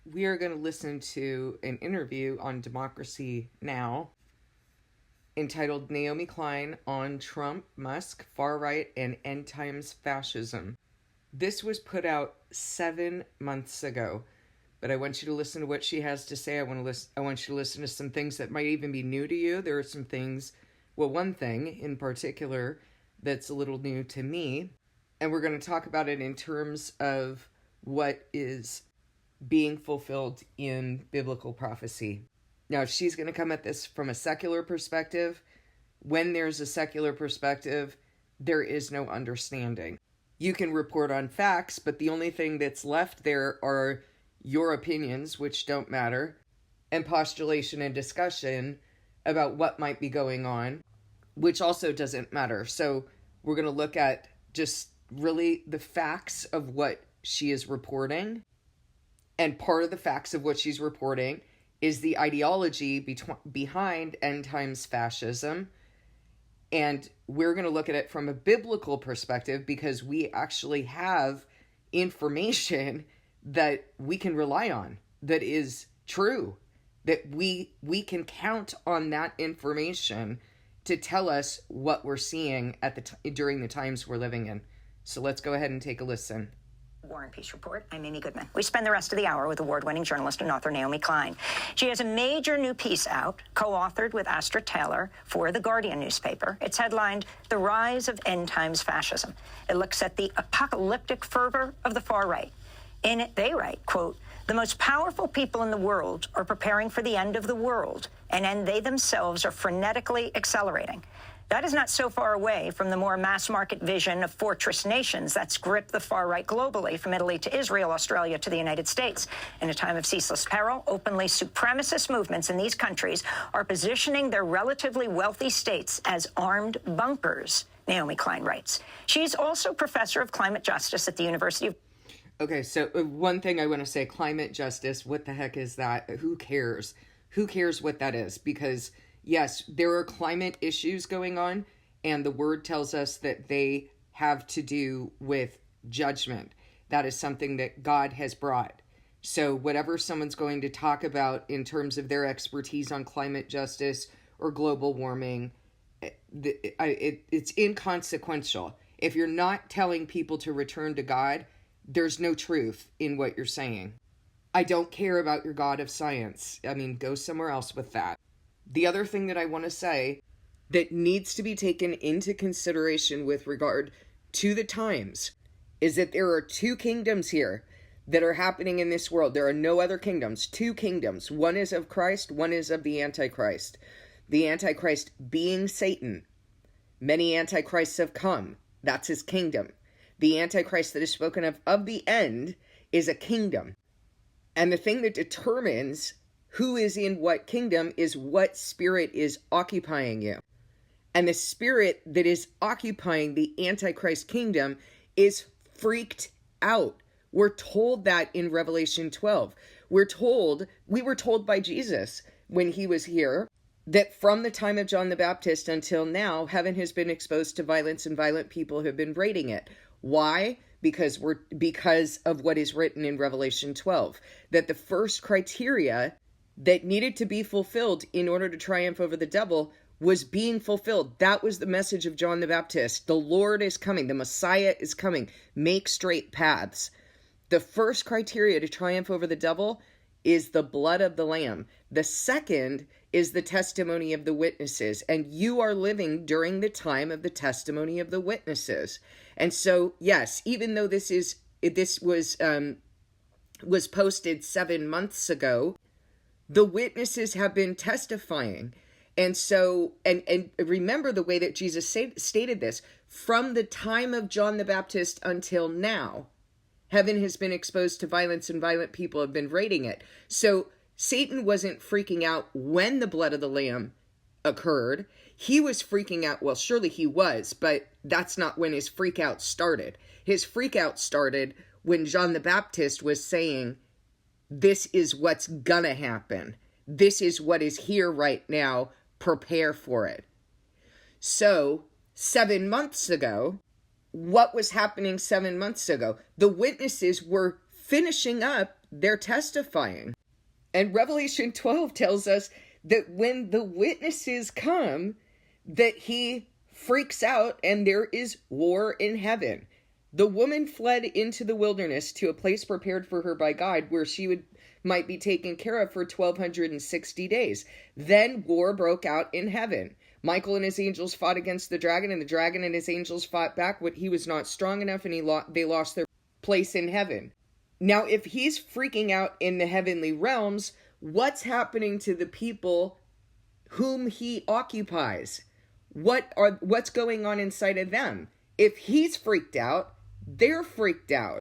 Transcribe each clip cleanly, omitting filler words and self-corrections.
We are going to listen to an interview on Democracy Now! Entitled Naomi Klein on Trump, Musk, Far Right, and End Times Fascism. This was put out 7 months ago, but I want you to listen to what she has to say. I want you to listen to some things that might even be new to you. There are some things, one thing in particular that's a little new to me, and we're going to talk about it in terms of what is being fulfilled in biblical prophecy. Now, she's going to come at this from a secular perspective. When there's a secular perspective, there is no understanding. You can report on facts, but the only thing that's left there are your opinions, which don't matter, and postulation and discussion about what might be going on, which also doesn't matter. So we're going to look at just really the facts of what she is reporting. And part of the facts of what she's reporting is the ideology behind end times fascism. And we're going to look at it from a biblical perspective because we actually have information that we can rely on, that is true, that we can count on that information to tell us what we're seeing during the times we're living in. So let's go ahead and take a listen. War and Peace Report. I'm Amy Goodman. We spend the rest of the hour with award-winning journalist and author Naomi Klein. She has a major new piece out, co-authored with Astra Taylor for The Guardian newspaper. It's headlined, The Rise of End Times Fascism. It looks at the apocalyptic fervor of the far right. In it, they write, quote, the most powerful people in the world are preparing for the end of the world, and they themselves are frenetically accelerating. That is not so far away from the more mass-market vision of fortress nations that's gripped the far right globally, from Italy to Israel, Australia to the United States. In a time of ceaseless peril, openly supremacist movements in these countries are positioning their relatively wealthy states as armed bunkers, Naomi Klein writes. She's also professor of climate justice at the University of... Okay, so one thing I want to say, climate justice, what the heck is that? Who cares? Who cares what that is? Because yes, there are climate issues going on, and the word tells us that they have to do with judgment. That is something that God has brought. So whatever someone's going to talk about in terms of their expertise on climate justice or global warming, it's inconsequential. If you're not telling people to return to God, there's no truth in what you're saying. I don't care about your God of science. I mean, go somewhere else with that. The other thing that I want to say that needs to be taken into consideration with regard to the times is that there are two kingdoms here that are happening in this world. There are no other kingdoms, two kingdoms. One is of Christ, one is of the Antichrist. The Antichrist being Satan. Many Antichrists have come. That's his kingdom. The Antichrist that is spoken of the end is a kingdom. And the thing that determines who is in what kingdom is what spirit is occupying you. And the spirit that is occupying the Antichrist kingdom is freaked out. We're told that in Revelation 12. We were told by Jesus when he was here that from the time of John the Baptist until now, heaven has been exposed to violence and violent people have been raiding it. Why? Because of what is written in Revelation 12, that the first criteria that needed to be fulfilled in order to triumph over the devil was being fulfilled. That was the message of John the Baptist. The Lord is coming. The Messiah is coming. Make straight paths. The first criteria to triumph over the devil is the blood of the Lamb. The second is the testimony of the witnesses. And you are living during the time of the testimony of the witnesses. And so, yes, even though this was posted 7 months ago, the witnesses have been testifying. And so, and remember the way that Jesus stated this, from the time of John the Baptist until now, heaven has been exposed to violence and violent people have been raiding it. So Satan wasn't freaking out when the blood of the Lamb occurred. He was freaking out. Well, surely he was, but that's not when his freak out started. His freak out started when John the Baptist was saying, this is what's gonna happen. This is what is here right now. Prepare for it. So 7 months ago, what was happening 7 months ago? The witnesses were finishing up they're testifying. And Revelation 12 tells us that when the witnesses come, that he freaks out and there is war in heaven. The woman fled into the wilderness to a place prepared for her by God where she might be taken care of for 1,260 days. Then war broke out in heaven. Michael and his angels fought against the dragon, and the dragon and his angels fought back. But he was not strong enough, and they lost their place in heaven. Now, if he's freaking out in the heavenly realms, what's happening to the people whom he occupies? What's going on inside of them? If he's freaked out, they're freaked out,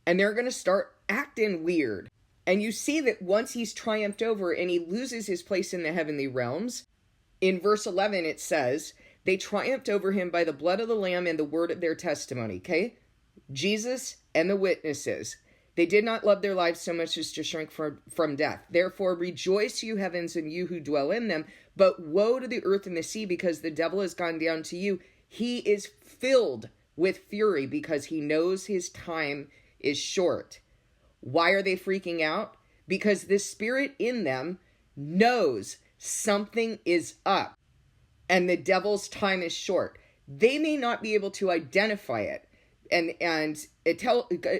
and they're going to start acting weird. And you see that once he's triumphed over and he loses his place in the heavenly realms, in verse 11 it says, they triumphed over him by the blood of the Lamb and the word of their testimony. Okay? Jesus and the witnesses. They did not love their lives so much as to shrink from death. Therefore rejoice, you heavens, and you who dwell in them. But woe to the earth and the sea, because the devil has gone down to you. He is filled with fury because he knows his time is short. Why are they freaking out? Because the spirit in them knows something is up and the devil's time is short. They may not be able to identify it. And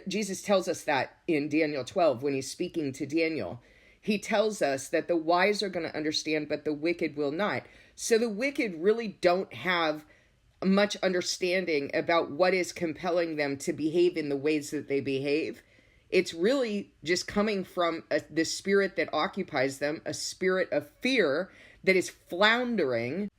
Jesus tells us that in Daniel 12 when he's speaking to Daniel. He tells us that the wise are going to understand, but the wicked will not. So the wicked really don't have much understanding about what is compelling them to behave in the ways that they behave. It's really just coming from the spirit that occupies them, a spirit of fear that is floundering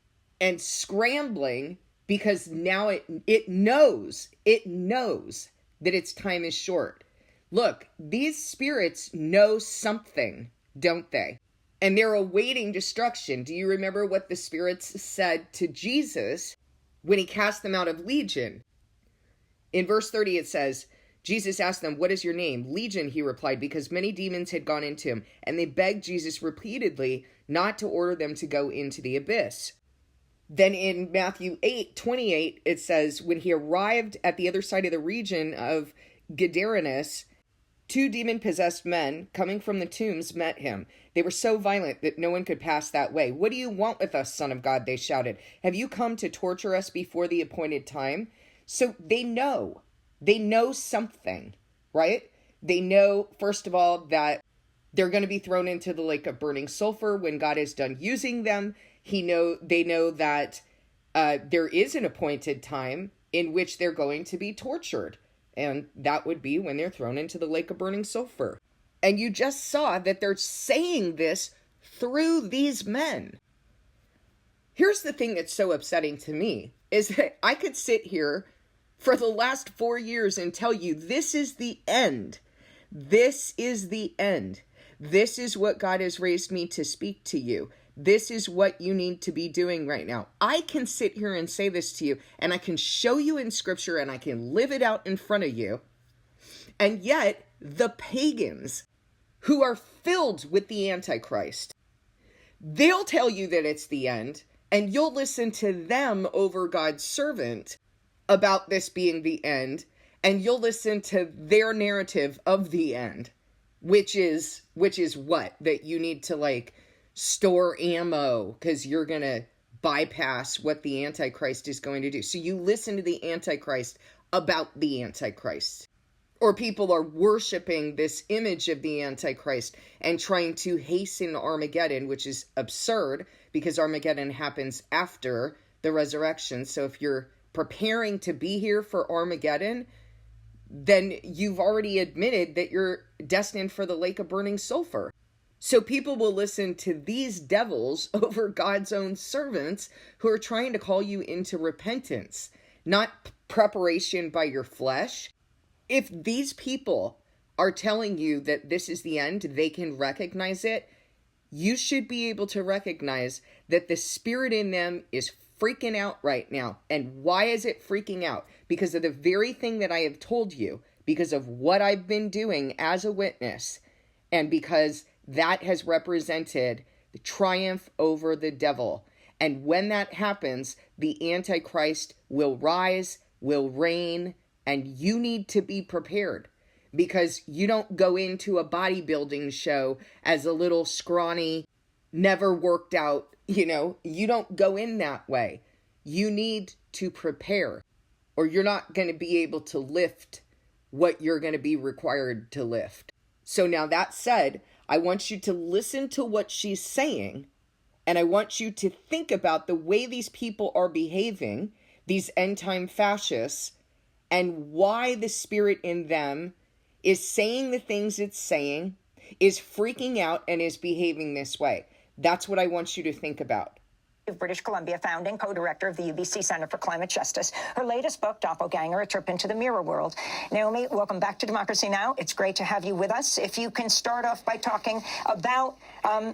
and scrambling because now it knows that its time is short. Look, these spirits know something, don't they? And they're awaiting destruction. Do you remember what the spirits said to Jesus when he cast them out of Legion? In verse 30 it says, Jesus asked them, "What is your name?" "Legion," he replied, because many demons had gone into him, and they begged Jesus repeatedly not to order them to go into the abyss. Then in Matthew 8:28, it says, when he arrived at the other side of the region of Gadarenes, 2 demon-possessed men coming from the tombs met him. They were so violent that no one could pass that way. "What do you want with us, Son of God?" they shouted. "Have you come to torture us before the appointed time?" So they know something, right? They know, first of all, that they're going to be thrown into the lake of burning sulfur when God is done using them. They know that there is an appointed time in which they're going to be tortured. And that would be when they're thrown into the lake of burning sulfur. And you just saw that they're saying this through these men. Here's the thing that's so upsetting to me, is that I could sit here for the last 4 years and tell you this is the end. This is the end. This is what God has raised me to speak to you. This is what you need to be doing right now. I can sit here and say this to you, and I can show you in scripture, and I can live it out in front of you. And yet, the pagans who are filled with the Antichrist, they'll tell you that it's the end, and you'll listen to them over God's servant about this being the end, and you'll listen to their narrative of the end, which is what? That you need to store ammo because you're going to bypass what the Antichrist is going to do. So you listen to the Antichrist about the Antichrist. Or people are worshiping this image of the Antichrist and trying to hasten Armageddon, which is absurd because Armageddon happens after the resurrection. So if you're preparing to be here for Armageddon, then you've already admitted that you're destined for the lake of burning sulfur. So people will listen to these devils over God's own servants who are trying to call you into repentance, not preparation by your flesh. If these people are telling you that this is the end, they can recognize it, you should be able to recognize that the spirit in them is freaking out right now. And why is it freaking out? Because of the very thing that I have told you, because of what I've been doing as a witness, and because that has represented the triumph over the devil. And when that happens, the Antichrist will rise, will reign, and you need to be prepared. because you don't go into a bodybuilding show as a little scrawny, never worked out, you don't go in that way. You need to prepare, or you're not going to be able to lift what you're going to be required to lift. So now that said, I want you to listen to what she's saying, and I want you to think about the way these people are behaving, these end-time fascists, and why the spirit in them is saying the things it's saying, is freaking out, and is behaving this way. That's what I want you to think about. Of British Columbia, founding co-director of the UBC Center for Climate Justice. Her latest book, Doppelganger, A Trip into the Mirror World. Naomi, welcome back to Democracy Now! It's great to have you with us. If you can start off by talking about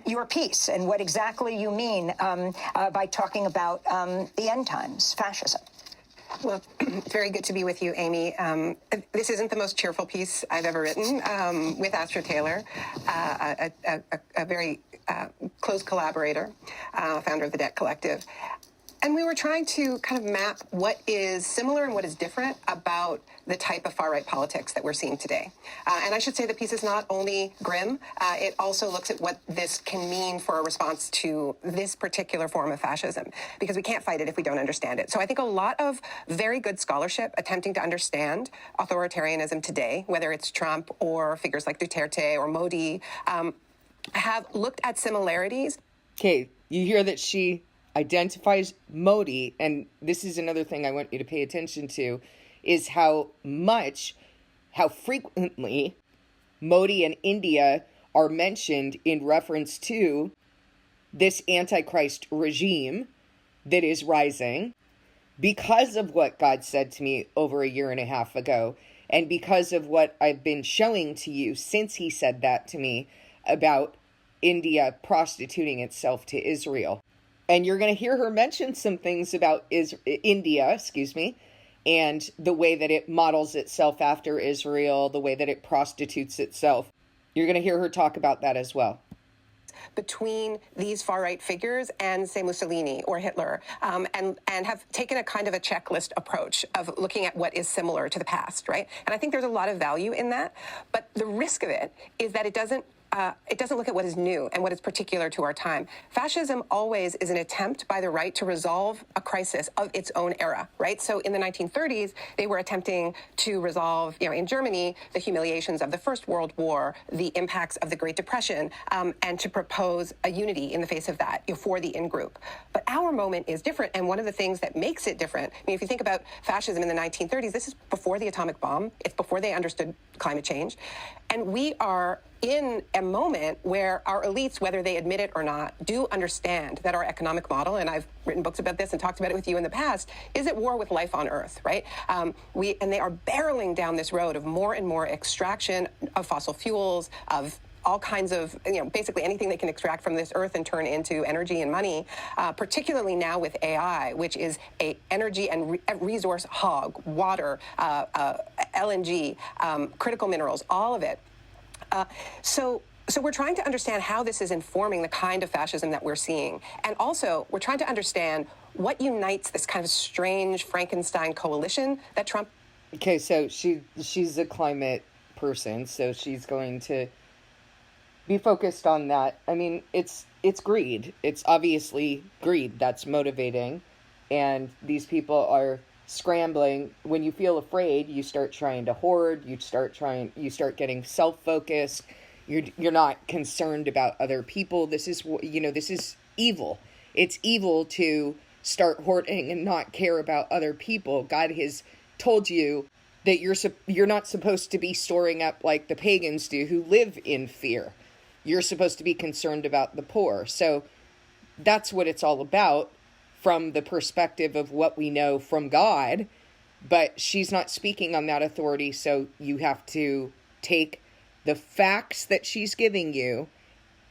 your piece and what exactly you mean by talking about the end times, fascism. Well, it's very good to be with you, Amy. This isn't the most cheerful piece I've ever written with Astra Taylor, a very close collaborator, founder of the Debt Collective. And we were trying to kind of map what is similar and what is different about the type of far-right politics that we're seeing today. And I should say the piece is not only grim, it also looks at what this can mean for a response to this particular form of fascism, because we can't fight it if we don't understand it. So I think a lot of very good scholarship attempting to understand authoritarianism today, whether it's Trump or figures like Duterte or Modi, have looked at similarities. Okay, you hear that she identifies Modi, and this is another thing I want you to pay attention to, is how frequently Modi and India are mentioned in reference to this Antichrist regime that is rising because of what God said to me over a year and a half ago, and because of what I've been showing to you since he said that to me about India prostituting itself to Israel. And you're going to hear her mention some things about India, and the way that it models itself after Israel, the way that it prostitutes itself. You're going to hear her talk about that as well. Between these far-right figures and, say, Mussolini or Hitler, and have taken a kind of a checklist approach of looking at what is similar to the past, right? And I think there's a lot of value in that. But the risk of it is that it doesn't look at what is new and what is particular to our time. Fascism always is an attempt by the right to resolve a crisis of its own era, right? So in the 1930s, they were attempting to resolve, in Germany, the humiliations of the First World War, the impacts of the Great Depression, and to propose a unity in the face of that, for the in-group. But our moment is different, and one of the things that makes it different, if you think about fascism in the 1930s, this is before the atomic bomb. It's before they understood climate change. And we are in a moment where our elites, whether they admit it or not, do understand that our economic model, and I've written books about this and talked about it with you in the past, is at war with life on Earth, right? And they are barreling down this road of more and more extraction of fossil fuels, of all kinds of, basically anything they can extract from this earth and turn into energy and money, particularly now with AI, which is a energy and resource hog, water, LNG, critical minerals, all of it. So we're trying to understand how this is informing the kind of fascism that we're seeing. And also, we're trying to understand what unites this kind of strange Frankenstein coalition that Trump... Okay, so she's a climate person, so she's going to be focused on that. I mean, it's greed. It's obviously greed that's motivating. And these people are scrambling. When you feel afraid, you start trying to hoard, you start getting self-focused. You're not concerned about other people. This is evil. It's evil to start hoarding and not care about other people. God has told you that you're not supposed to be storing up like the pagans do who live in fear. You're supposed to be concerned about the poor. So that's what it's all about from the perspective of what we know from God. But she's not speaking on that authority, so you have to take the facts that she's giving you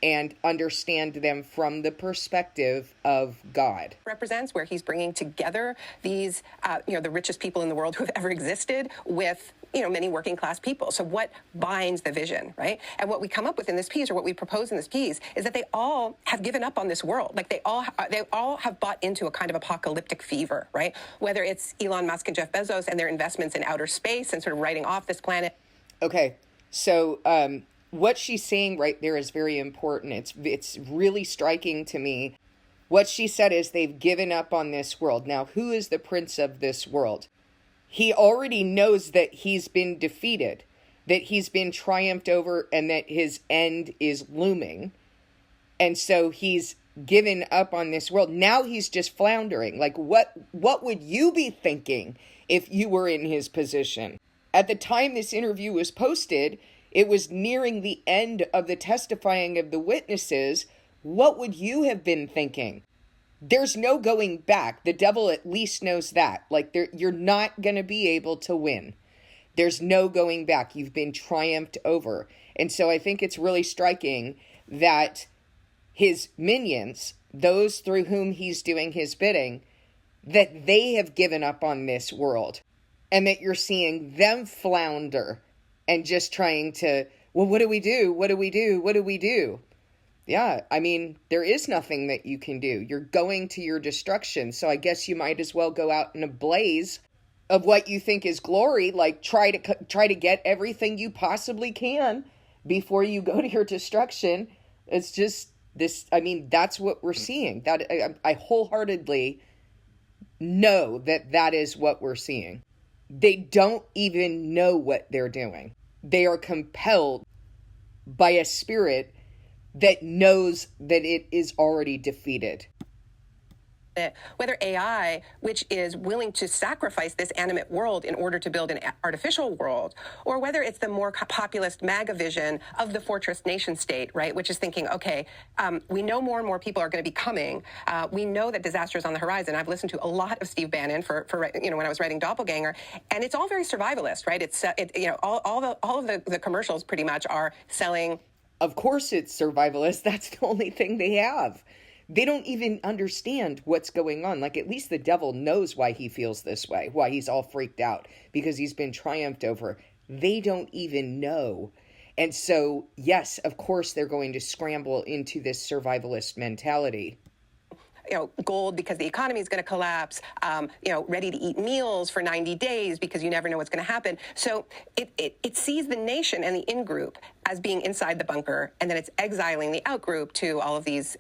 and understand them from the perspective of God. Represents where he's bringing together these, the richest people in the world who have ever existed with, many working class people. So what binds the vision, right? And what we come up with in this piece, or what we propose in this piece, is that they all have given up on this world. Like they all have bought into a kind of apocalyptic fever, right? Whether it's Elon Musk and Jeff Bezos and their investments in outer space and sort of writing off this planet. Okay, so what she's saying right there is very important. It's really striking to me. What she said is they've given up on this world. Now, who is the prince of this world? He already knows that he's been defeated, that he's been triumphed over, and that his end is looming. And so he's given up on this world. Now he's just floundering. Like, what would you be thinking if you were in his position? At the time this interview was posted, it was nearing the end of the testifying of the witnesses. What would you have been thinking? There's no going back. The devil at least knows that. Like, you're not going to be able to win. There's no going back. You've been triumphed over. And so I think it's really striking that his minions, those through whom he's doing his bidding, that they have given up on this world. And that you're seeing them flounder and just trying to, well, what do we do? What do we do? What do we do? Yeah, I mean, there is nothing that you can do. You're going to your destruction. So I guess you might as well go out in a blaze of what you think is glory. Like, try to get everything you possibly can before you go to your destruction. It's just this. I mean, that's what we're seeing. That I wholeheartedly know that is what we're seeing. They don't even know what they're doing. They are compelled by a spirit that knows that it is already defeated. Whether AI, which is willing to sacrifice this animate world in order to build an artificial world, or whether it's the more populist MAGA vision of the fortress nation state, right, which is thinking, okay, we know more and more people are going to be coming. We know that disaster is on the horizon. I've listened to a lot of Steve Bannon for when I was writing Doppelganger, and it's all very survivalist, right? It's all of the commercials pretty much are selling. Of course it's survivalist. That's the only thing they have. They don't even understand what's going on. Like, at least the devil knows why he feels this way, why he's all freaked out, because he's been triumphed over. They don't even know. And so, yes, of course, they're going to scramble into this survivalist mentality. Gold because the economy is going to collapse, ready to eat meals for 90 days because you never know what's going to happen. So it sees the nation and the in-group as being inside the bunker, and then it's exiling the out-group to all of these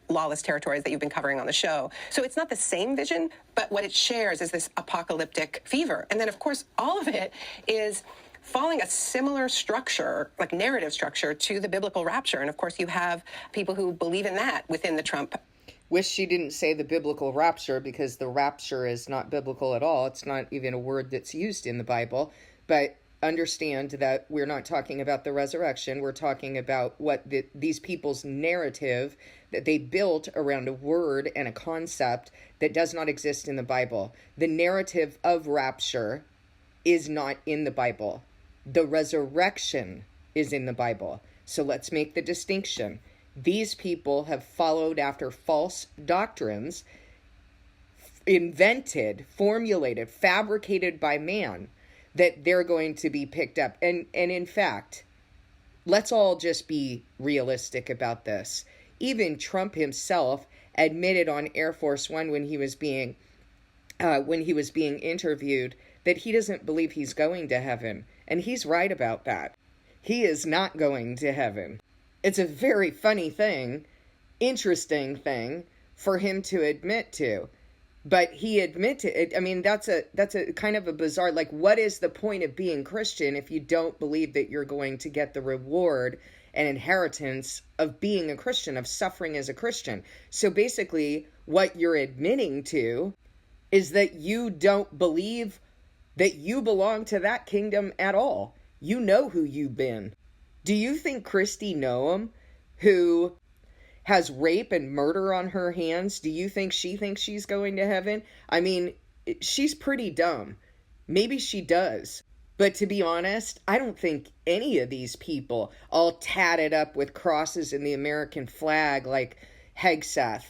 lawless territories that you've been covering on the show. So it's not the same vision, but what it shares is this apocalyptic fever. And then, of course, all of it is following a similar structure, like narrative structure, to the biblical rapture. And, of course, you have people who believe in that within the Trump. Wish she didn't say the biblical rapture, because the rapture is not biblical at all. It's not even a word that's used in the Bible. But understand that we're not talking about the resurrection. We're talking about what these people's narrative that they built around a word and a concept that does not exist in the Bible. The narrative of rapture is not in the Bible. The resurrection is in the Bible. So let's make the distinction. These people have followed after false doctrines, invented, formulated, fabricated by man, that they're going to be picked up. And in fact, let's all just be realistic about this. Even Trump himself admitted on Air Force One when he was being interviewed that he doesn't believe he's going to heaven. And he's right about that. He is not going to heaven. It's a very funny thing, interesting thing for him to admit to. But he admitted it. I mean, that's a kind of a bizarre, like, what is the point of being Christian if you don't believe that you're going to get the reward and inheritance of being a Christian, of suffering as a Christian? So basically, what you're admitting to is that you don't believe that you belong to that kingdom at all. You know who you've been. Do you think Kristi Noem, who has rape and murder on her hands, do you think she thinks she's going to heaven? I mean, she's pretty dumb. Maybe she does. But to be honest, I don't think any of these people, all tatted up with crosses in the American flag like Hegseth,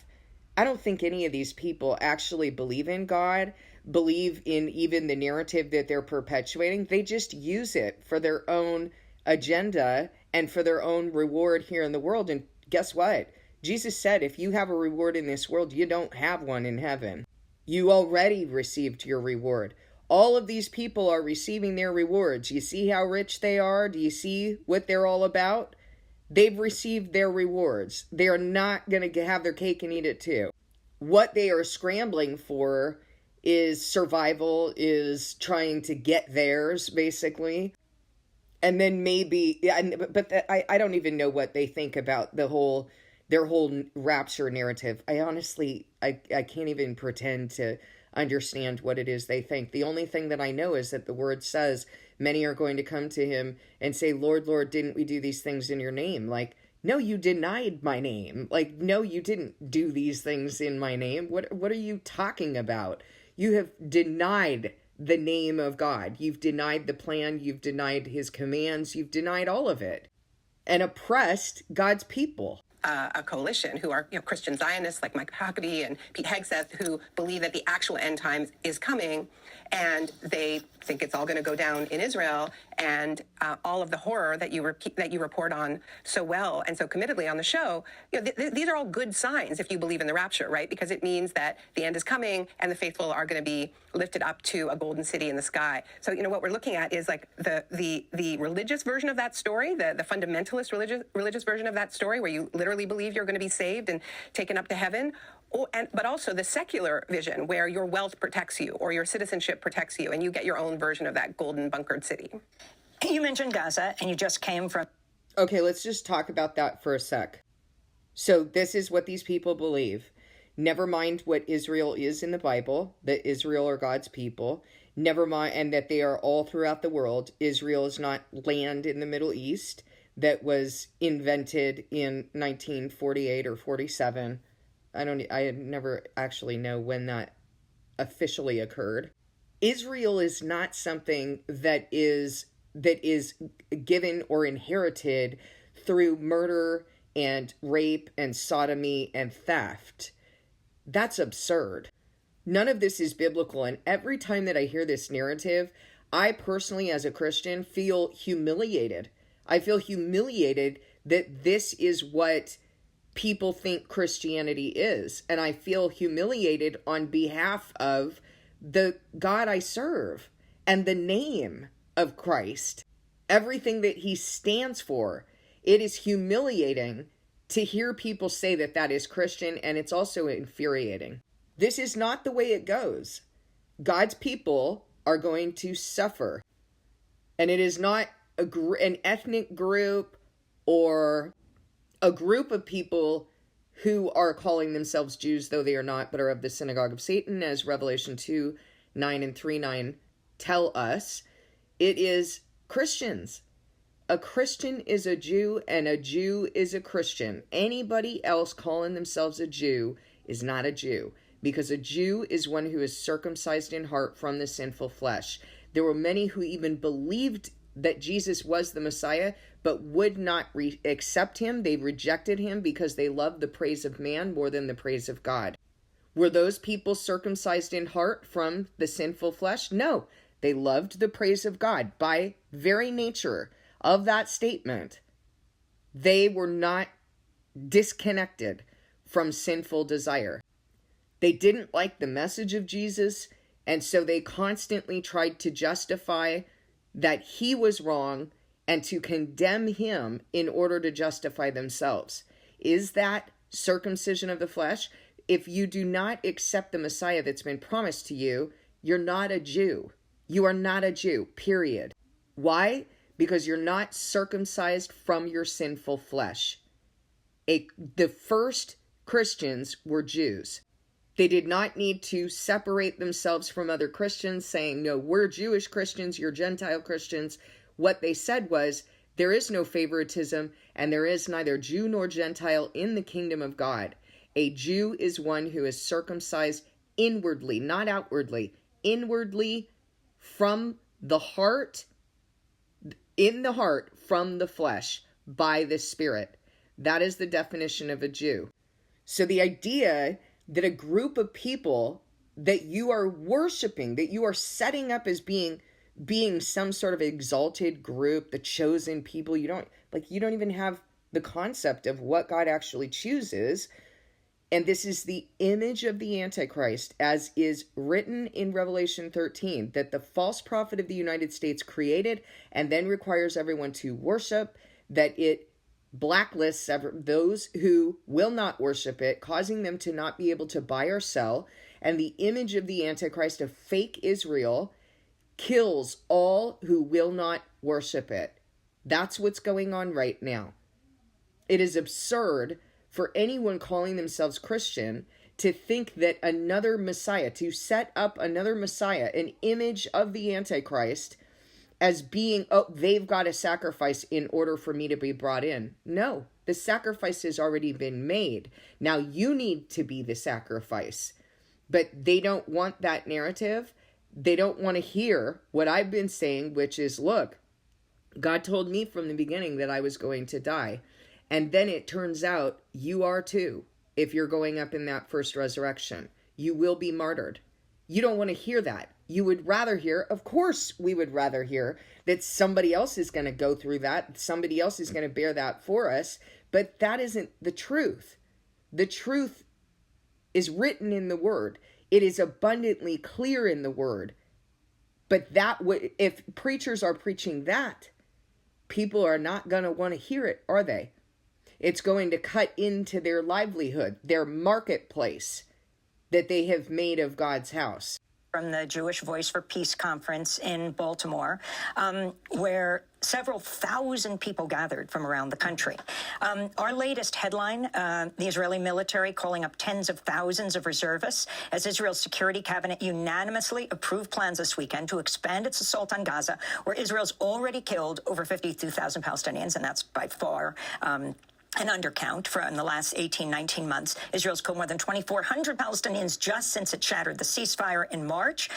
I don't think any of these people actually believe in God, believe in even the narrative that they're perpetuating. They just use it for their own agenda and for their own reward here in the world. And guess what? Jesus said, if you have a reward in this world, you don't have one in heaven. You already received your reward. All of these people are receiving their rewards. You see how rich they are? Do you see what they're all about? They've received their rewards. They are not going to have their cake and eat it too. What they are scrambling for is survival, is trying to get theirs, basically. And then maybe, I don't even know what they think about their whole rapture narrative. I honestly, I can't even pretend to understand what it is they think. The only thing that I know is that the word says many are going to come to him and say, Lord, Lord, didn't we do these things in your name? Like, no, you denied my name. Like, no, you didn't do these things in my name. What are you talking about? You have denied the name of God. You've denied the plan. You've denied his commands. You've denied all of it and oppressed God's people. A coalition who are Christian Zionists like Mike Huckabee and Pete Hegseth, who believe that the actual end times is coming, and they think it's all going to go down in Israel, and all of the horror that you report on so well and so committedly on the show. These are all good signs if you believe in the rapture, right? Because it means that the end is coming and the faithful are going to be lifted up to a golden city in the sky. So what we're looking at is like the religious version of that story, the fundamentalist religious version of that story, where you literally believe you're going to be saved and taken up to heaven. But also the secular vision, where your wealth protects you or your citizenship protects you, and you get your own version of that golden bunkered city. You mentioned Gaza, and you just came from... Okay, let's just talk about that for a sec. So this is what these people believe. Never mind what Israel is in the Bible, that Israel are God's people. Never mind, and that they are all throughout the world. Israel is not land in the Middle East that was invented in 1948 or 47. I never actually know when that officially occurred. Israel is not something that is given or inherited through murder and rape and sodomy and theft. That's absurd. None of this is biblical. And every time that I hear this narrative, I personally, as a Christian, feel humiliated. I feel humiliated that this is what people think Christianity is. And I feel humiliated on behalf of the God I serve and the name of Christ. Everything that he stands for. It is humiliating to hear people say that that is Christian, and it's also infuriating. This is not the way it goes. God's people are going to suffer. And it is not an ethnic group or a group of people who are calling themselves Jews, though they are not, but are of the synagogue of Satan, as Revelation 2:9 and 3:9 tell us. It is Christians. A Christian is a Jew, and a Jew is a Christian. Anybody else calling themselves a Jew is not a Jew, because a Jew is one who is circumcised in heart from the sinful flesh. There were many who even believed that Jesus was the Messiah, but would not accept him. They rejected him because they loved the praise of man more than the praise of God. Were those people circumcised in heart from the sinful flesh? No, they loved the praise of God. By very nature of that statement, they were not disconnected from sinful desire. They didn't like the message of Jesus, and so they constantly tried to justify that he was wrong and to condemn him in order to justify themselves. Is that circumcision of the flesh? If you do not accept the Messiah that's been promised to you, you're not a Jew. You are not a Jew, period. Why? Because you're not circumcised from your sinful flesh. The first Christians were Jews. They did not need to separate themselves from other Christians, saying, no, we're Jewish Christians, you're Gentile Christians. What they said was, there is no favoritism, and there is neither Jew nor Gentile in the kingdom of God. A Jew is one who is circumcised inwardly, not outwardly, inwardly from the heart, in the heart, from the flesh, by the Spirit. That is the definition of a Jew. So the idea that a group of people that you are worshiping, that you are setting up as being some sort of exalted group, the chosen people, you don't even have the concept of what God actually chooses, And this is the image of the Antichrist, as is written in Revelation 13, that the false prophet of the United States created and then requires everyone to worship, that it blacklists those who will not worship it, causing them to not be able to buy or sell. And the image of the Antichrist, of fake Israel, kills all who will not worship it. That's what's going on right now. It is absurd for anyone calling themselves Christian to think that another Messiah, to set up another Messiah, an image of the Antichrist, as being, oh, they've got to sacrifice in order for me to be brought in. No, the sacrifice has already been made. Now you need to be the sacrifice. But they don't want that narrative. They don't want to hear what I've been saying, which is, look, God told me from the beginning that I was going to die. And then it turns out you are too. If you're going up in that first resurrection, you will be martyred. You don't want to hear that. You would rather hear, of course we would rather hear, that somebody else is going to go through that. Somebody else is going to bear that for us. But that isn't the truth. The truth is written in the word. It is abundantly clear in the word. But that would, if preachers are preaching that, people are not going to want to hear it, are they? It's going to cut into their livelihood, their marketplace that they have made of God's house. From the Jewish Voice for Peace conference in Baltimore, where several thousand people gathered from around the country. Our latest headline, the Israeli military calling up tens of thousands of reservists as Israel's security cabinet unanimously approved plans this weekend to expand its assault on Gaza, where Israel's already killed over 52,000 Palestinians, and that's by far an undercount in the last 19 months. Israel's killed more than 2,400 Palestinians just since it shattered the ceasefire in March.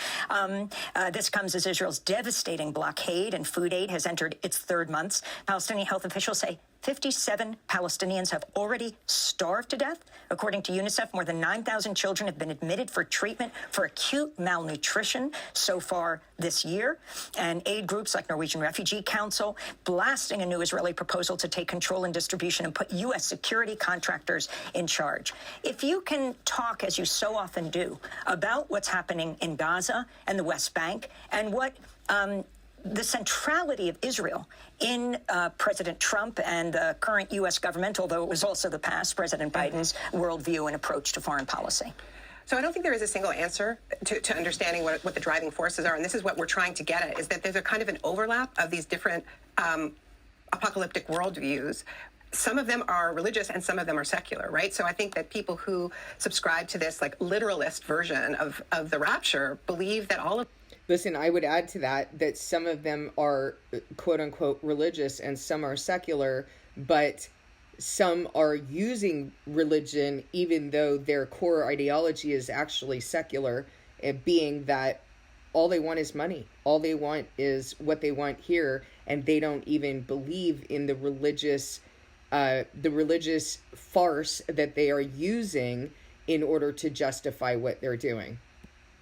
This comes as Israel's devastating blockade and food aid has entered its third month. Palestinian health officials say 57 Palestinians have already starved to death. According to UNICEF, more than 9,000 children have been admitted for treatment for acute malnutrition so far this year. And aid groups like Norwegian Refugee Council blasting a new Israeli proposal to take control and distribution and put U.S. security contractors in charge. If you can talk, as you so often do, about what's happening in Gaza and the West Bank and what the centrality of Israel in President Trump and the current U.S. government, although it was also the past, President Biden's worldview and approach to foreign policy. So I don't think there is a single answer to understanding what the driving forces are. And this is what we're trying to get at, is that there's a kind of an overlap of these different apocalyptic worldviews. Some of them are religious and some of them are secular, right? So I think that people who subscribe to this like literalist version of the rapture believe that all of... Listen, I would add to that some of them are quote unquote religious and some are secular, but some are using religion even though their core ideology is actually secular, being that all they want is money. All they want is what they want here, and they don't even believe in the religious farce that they are using in order to justify what they're doing.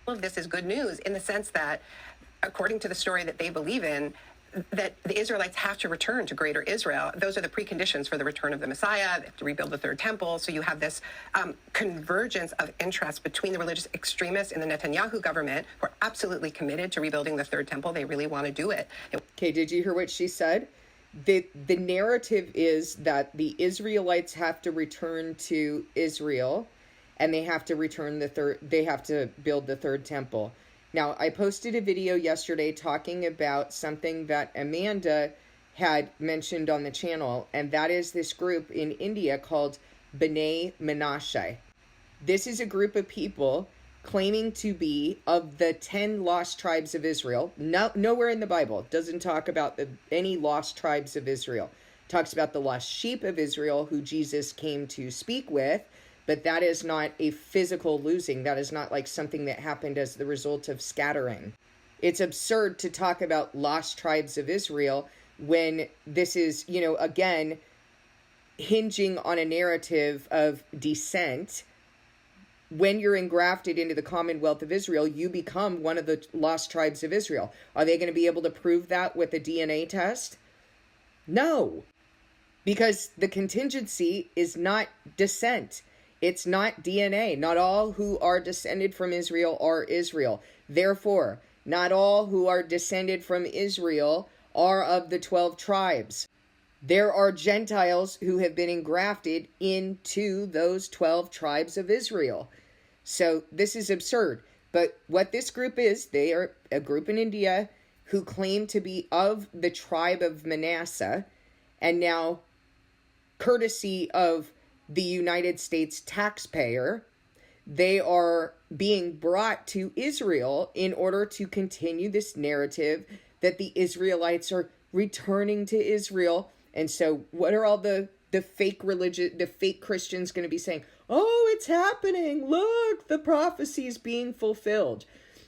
All of this is good news in the sense that, according to the story that they believe in, that the Israelites have to return to Greater Israel. Those are the preconditions for the return of the Messiah. They have to rebuild the third temple. So you have this convergence of interest between the religious extremists in the Netanyahu government, who are absolutely committed to rebuilding the third temple. They really want to do it. Okay, did you hear what she said? The narrative is that the Israelites have to return to Israel, and they have to build the third temple. Now, I posted a video yesterday talking about something that Amanda had mentioned on the channel, and that is this group in India called B'nai Menashe. This is a group of people claiming to be of the 10 lost tribes of Israel. Nowhere in the Bible doesn't talk about any lost tribes of Israel. It talks about the lost sheep of Israel who Jesus came to speak with, but that is not a physical losing. That is not like something that happened as the result of scattering. It's absurd to talk about lost tribes of Israel when this is, again, hinging on a narrative of descent. When you're engrafted into the Commonwealth of Israel, you become one of the lost tribes of Israel. Are they going to be able to prove that with a DNA test? No, because the contingency is not descent. It's not DNA. Not all who are descended from Israel are Israel. Therefore, not all who are descended from Israel are of the 12 tribes. There are Gentiles who have been engrafted into those 12 tribes of Israel. So this is absurd. But what this group is, they are a group in India who claim to be of the tribe of Manasseh, and now, courtesy of the United States taxpayer, they are being brought to Israel in order to continue this narrative that the Israelites are returning to Israel. And so what are all the fake religion, the fake Christians going to be saying? Oh, it's happening. Look, the prophecy is being fulfilled.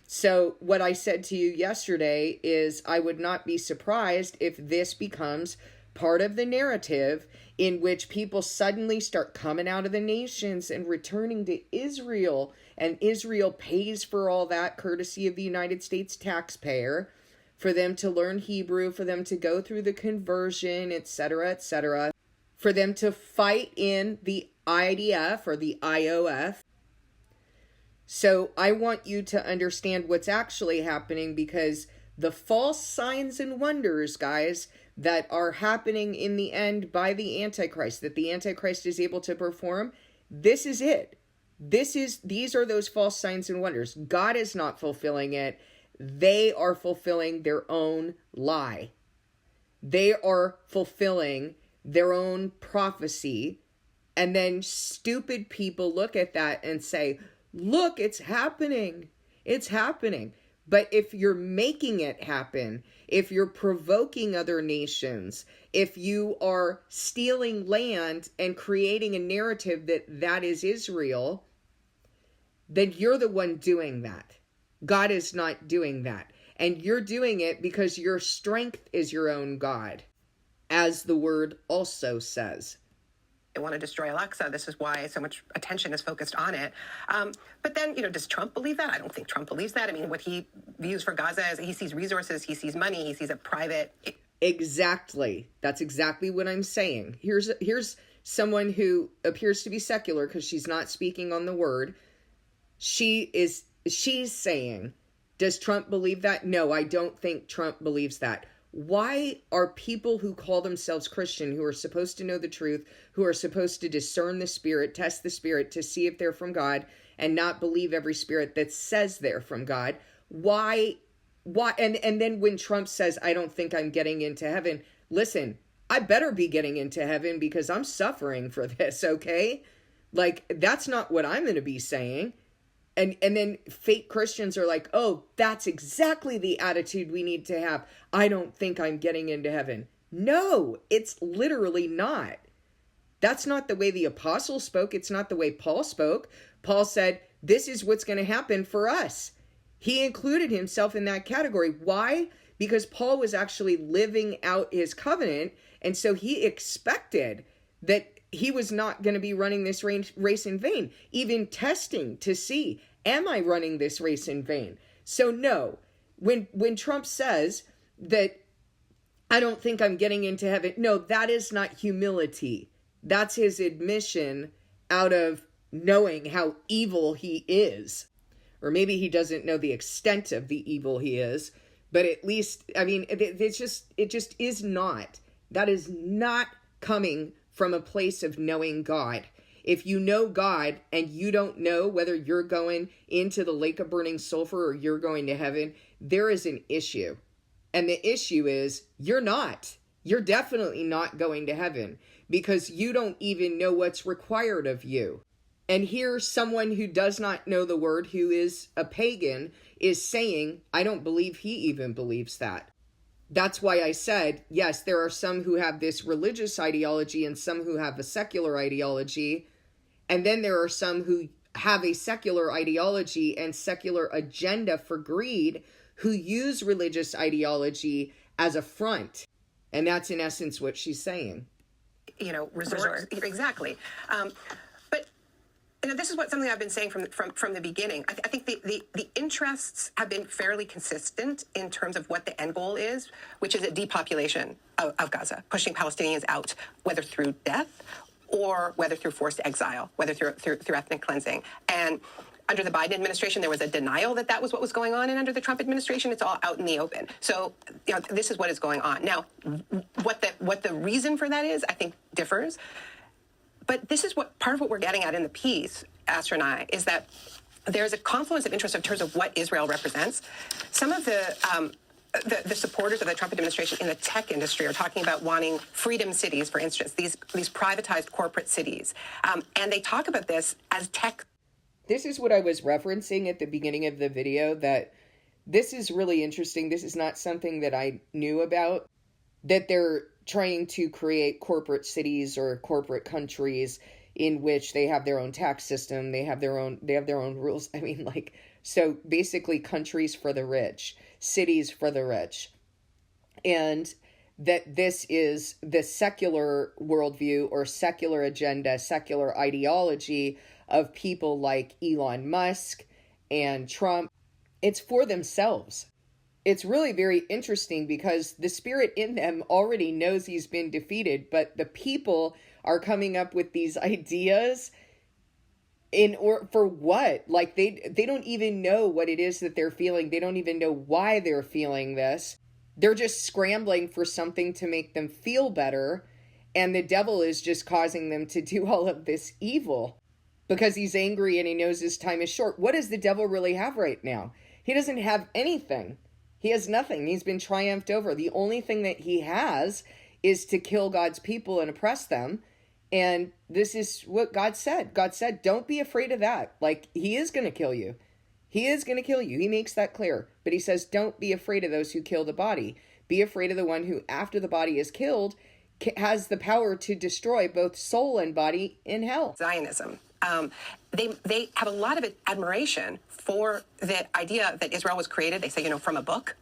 So what I said to you yesterday is I would not be surprised if this becomes part of the narrative in which people suddenly start coming out of the nations and returning to Israel, and Israel pays for all that courtesy of the United States taxpayer, for them to learn Hebrew, for them to go through the conversion, etc., for them to fight in the IDF or the IOF. So I want you to understand what's actually happening, because the false signs and wonders, guys, that are happening in the end by the Antichrist, that the Antichrist is able to perform, this is it. These are those false signs and wonders. God is not fulfilling it. They are fulfilling their own lie. They are fulfilling their own prophecy. And then stupid people look at that and say, look, it's happening. It's happening. But if you're making it happen, if you're provoking other nations, if you are stealing land and creating a narrative that is Israel, then you're the one doing that. God is not doing that. And you're doing it because your strength is your own God, as the word also says. They want to destroy Al-Aqsa. This is why so much attention is focused on it. But then, does Trump believe that? I don't think Trump believes that. I mean, what he views for Gaza is he sees resources, he sees money, he sees a private... Exactly. That's exactly what I'm saying. Here's someone who appears to be secular because she's not speaking on the word. She's saying, does Trump believe that? No, I don't think Trump believes that. Why are people who call themselves Christian, who are supposed to know the truth, who are supposed to discern the spirit, test the spirit to see if they're from God, and not believe every spirit that says they're from God? Why? And then when Trump says, I don't think I'm getting into heaven, listen, I better be getting into heaven because I'm suffering for this, okay? Like, that's not what I'm going to be saying. And then fake Christians are like, oh, that's exactly the attitude we need to have. I don't think I'm getting into heaven. No, it's literally not. That's not the way the apostles spoke. It's not the way Paul spoke. Paul said, this is what's going to happen for us. He included himself in that category. Why? Because Paul was actually living out his covenant. And so he expected that he was not going to be running this race in vain, even testing to see, am I running this race in vain? So no, when Trump says that I don't think I'm getting into heaven, no, that is not humility. That's his admission out of knowing how evil he is. Or maybe he doesn't know the extent of the evil he is, but at least, I mean, it just is not. That is not coming from a place of knowing God. If you know God and you don't know whether you're going into the lake of burning sulfur or you're going to heaven, there is an issue. And the issue is you're not. You're definitely not going to heaven because you don't even know what's required of you. And here someone who does not know the word, who is a pagan, is saying, I don't believe he even believes that. That's why I said, yes, there are some who have this religious ideology and some who have a secular ideology. And then there are some who have a secular ideology and secular agenda for greed who use religious ideology as a front. And that's in essence what she's saying. Resource. Exactly. But this is something I've been saying from the beginning. I think the interests have been fairly consistent in terms of what the end goal is, which is a depopulation of Gaza, pushing Palestinians out, whether through death or whether through forced exile, whether through ethnic cleansing. And under the Biden administration, there was a denial that that was what was going on. And under the Trump administration, it's all out in the open. So, this is what is going on. Now, what the reason for that is, I think, differs. But this is part of what we're getting at in the piece, Astra and I, is that there's a confluence of interest in terms of what Israel represents. Some of the supporters of the Trump administration in the tech industry are talking about wanting freedom cities, for instance, these privatized corporate cities. And they talk about this as tech. This is what I was referencing at the beginning of the video, that this is really interesting. This is not something that I knew about, that they're trying to create corporate cities or corporate countries in which they have their own tax system, they have their own rules. I mean, so basically countries for the rich, cities for the rich. And that this is the secular worldview or secular agenda, secular ideology of people like Elon Musk and Trump. It's for themselves. It's really very interesting because the spirit in them already knows he's been defeated, but the people are coming up with these ideas for what? They don't even know what it is that they're feeling. They don't even know why they're feeling this. They're just scrambling for something to make them feel better, and the devil is just causing them to do all of this evil because he's angry and he knows his time is short. What does the devil really have right now? He doesn't have anything. He has nothing. He's been triumphed over. The only thing that he has is to kill God's people and oppress them. And this is what God said. God said, don't be afraid of that. He is going to kill you. He is going to kill you. He makes that clear. But he says, don't be afraid of those who kill the body. Be afraid of the one who, after the body is killed, has the power to destroy both soul and body in hell. Zionism. They have a lot of admiration for the idea that Israel was created, they say, from a book,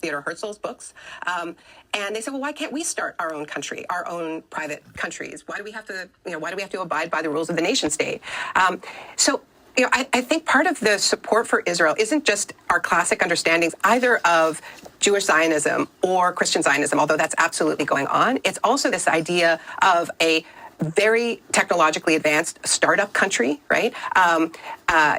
Theodor Herzl's books. And they say, well, why can't we start our own country, our own private countries? Why do we have to abide by the rules of the nation state? I think part of the support for Israel isn't just our classic understandings either of Jewish Zionism or Christian Zionism, although that's absolutely going on. It's also this idea of a very technologically advanced startup country, right?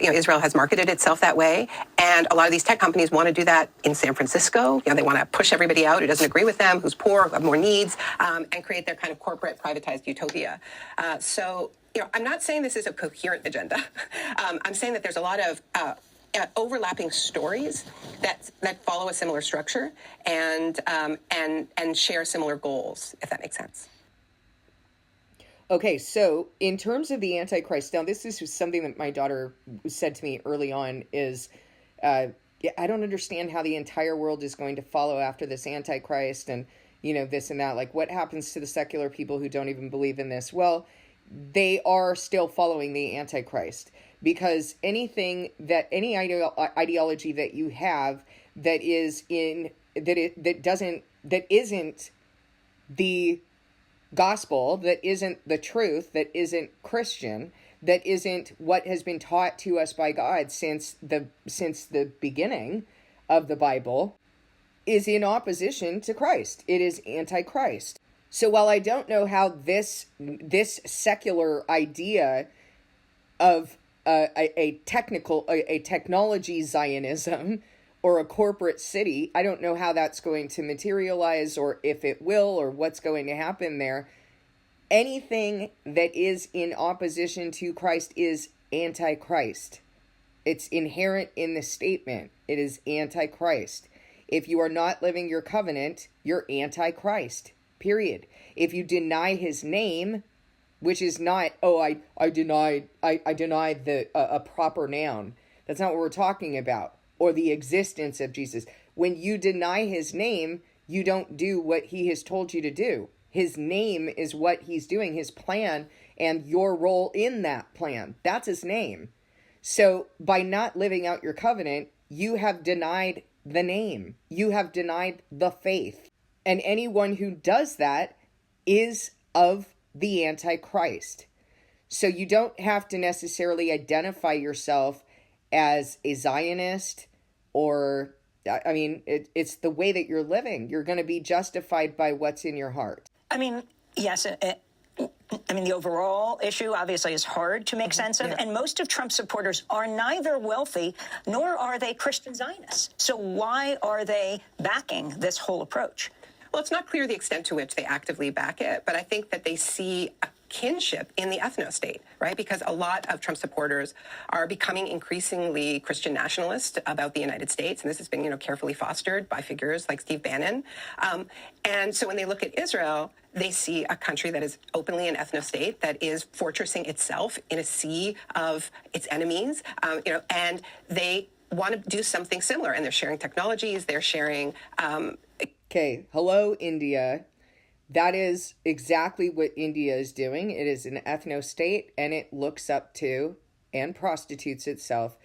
Israel has marketed itself that way. And a lot of these tech companies want to do that in San Francisco. They want to push everybody out who doesn't agree with them, who's poor, who have more needs, and create their kind of corporate privatized utopia. I'm not saying this is a coherent agenda. I'm saying that there's a lot of overlapping stories that follow a similar structure and share similar goals, if that makes sense. Okay, so in terms of the Antichrist, now this is something that my daughter said to me early on is, I don't understand how the entire world is going to follow after this Antichrist and, this and that. What happens to the secular people who don't even believe in this? Well, they are still following the Antichrist because any ideology that you have that isn't the gospel, that isn't the truth, that isn't Christian, that isn't what has been taught to us by God since the beginning of the Bible, is in opposition to Christ. It is antichrist. So while I don't know how this secular idea of a technology Zionism or a corporate city, I don't know how that's going to materialize or if it will or what's going to happen there. Anything that is in opposition to Christ is antichrist. It's inherent in the statement. It is antichrist. If you are not living your covenant, you're antichrist, period. If you deny his name, which is not, I denied a proper noun. That's not what we're talking about. Or the existence of Jesus. When you deny his name, you don't do what he has told you to do. His name is what he's doing, his plan, and your role in that plan. That's his name. So by not living out your covenant, you have denied the name. You have denied the faith. And anyone who does that is of the Antichrist. So you don't have to necessarily identify yourself as a Zionist or, it's the way that you're living. You're going to be justified by what's in your heart. Yes, I mean, the overall issue obviously is hard to make sense of, and most of Trump's supporters are neither wealthy nor are they Christian Zionists. So why are they backing this whole approach? Well, it's not clear the extent to which they actively back it, but I think that they see a kinship in the ethno-state, right? Because a lot of Trump supporters are becoming increasingly Christian nationalist about the United States, and this has been, carefully fostered by figures like Steve Bannon. And so when they look at Israel, they see a country that is openly an ethno-state, that is fortressing itself in a sea of its enemies, and they want to do something similar, and they're sharing technologies, they're sharing... Okay, hello, India. That is exactly what India is doing. It is an ethno-state, and it looks up to and prostitutes itself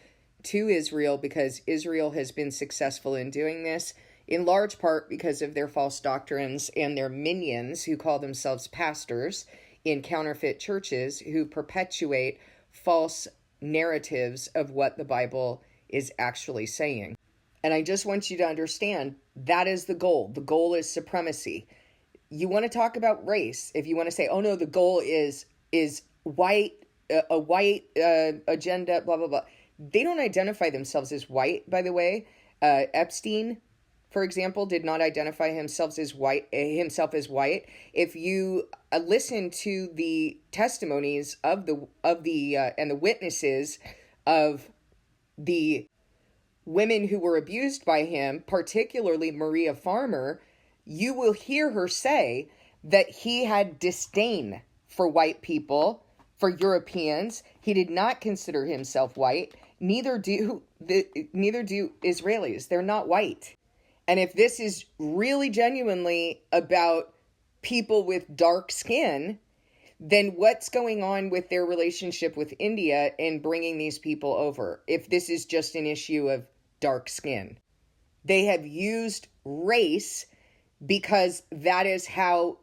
to Israel because Israel has been successful in doing this, in large part because of their false doctrines and their minions who call themselves pastors in counterfeit churches who perpetuate false narratives of what the Bible is actually saying. And I just want you to understand that is the goal. The goal is supremacy. You want to talk about race. If you want to say, oh no, the goal is white, a white agenda, blah, blah, blah. They don't identify themselves as white, by the way. Epstein, for example, did not identify himself as white. If you listen to the testimonies of the and the witnesses of the women who were abused by him, particularly Maria Farmer, you will hear her say that he had disdain for white people, for Europeans. He did not consider himself white. Neither do Israelis. They're not white. And if this is really genuinely about people with dark skin, then what's going on with their relationship with India and bringing these people over? If this is just an issue of dark skin, they have used race because that is how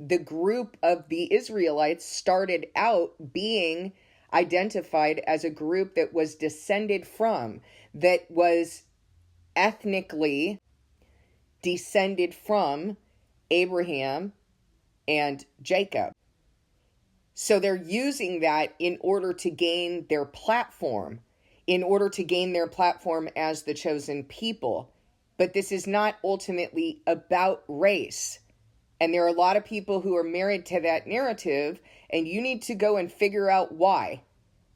the group of the Israelites started out being identified as a group that was descended from, that was ethnically descended from Abraham and Jacob. So they're using that in order to gain their platform, as the chosen people. But this is not ultimately about race. And there are a lot of people who are married to that narrative, and you need to go and figure out why.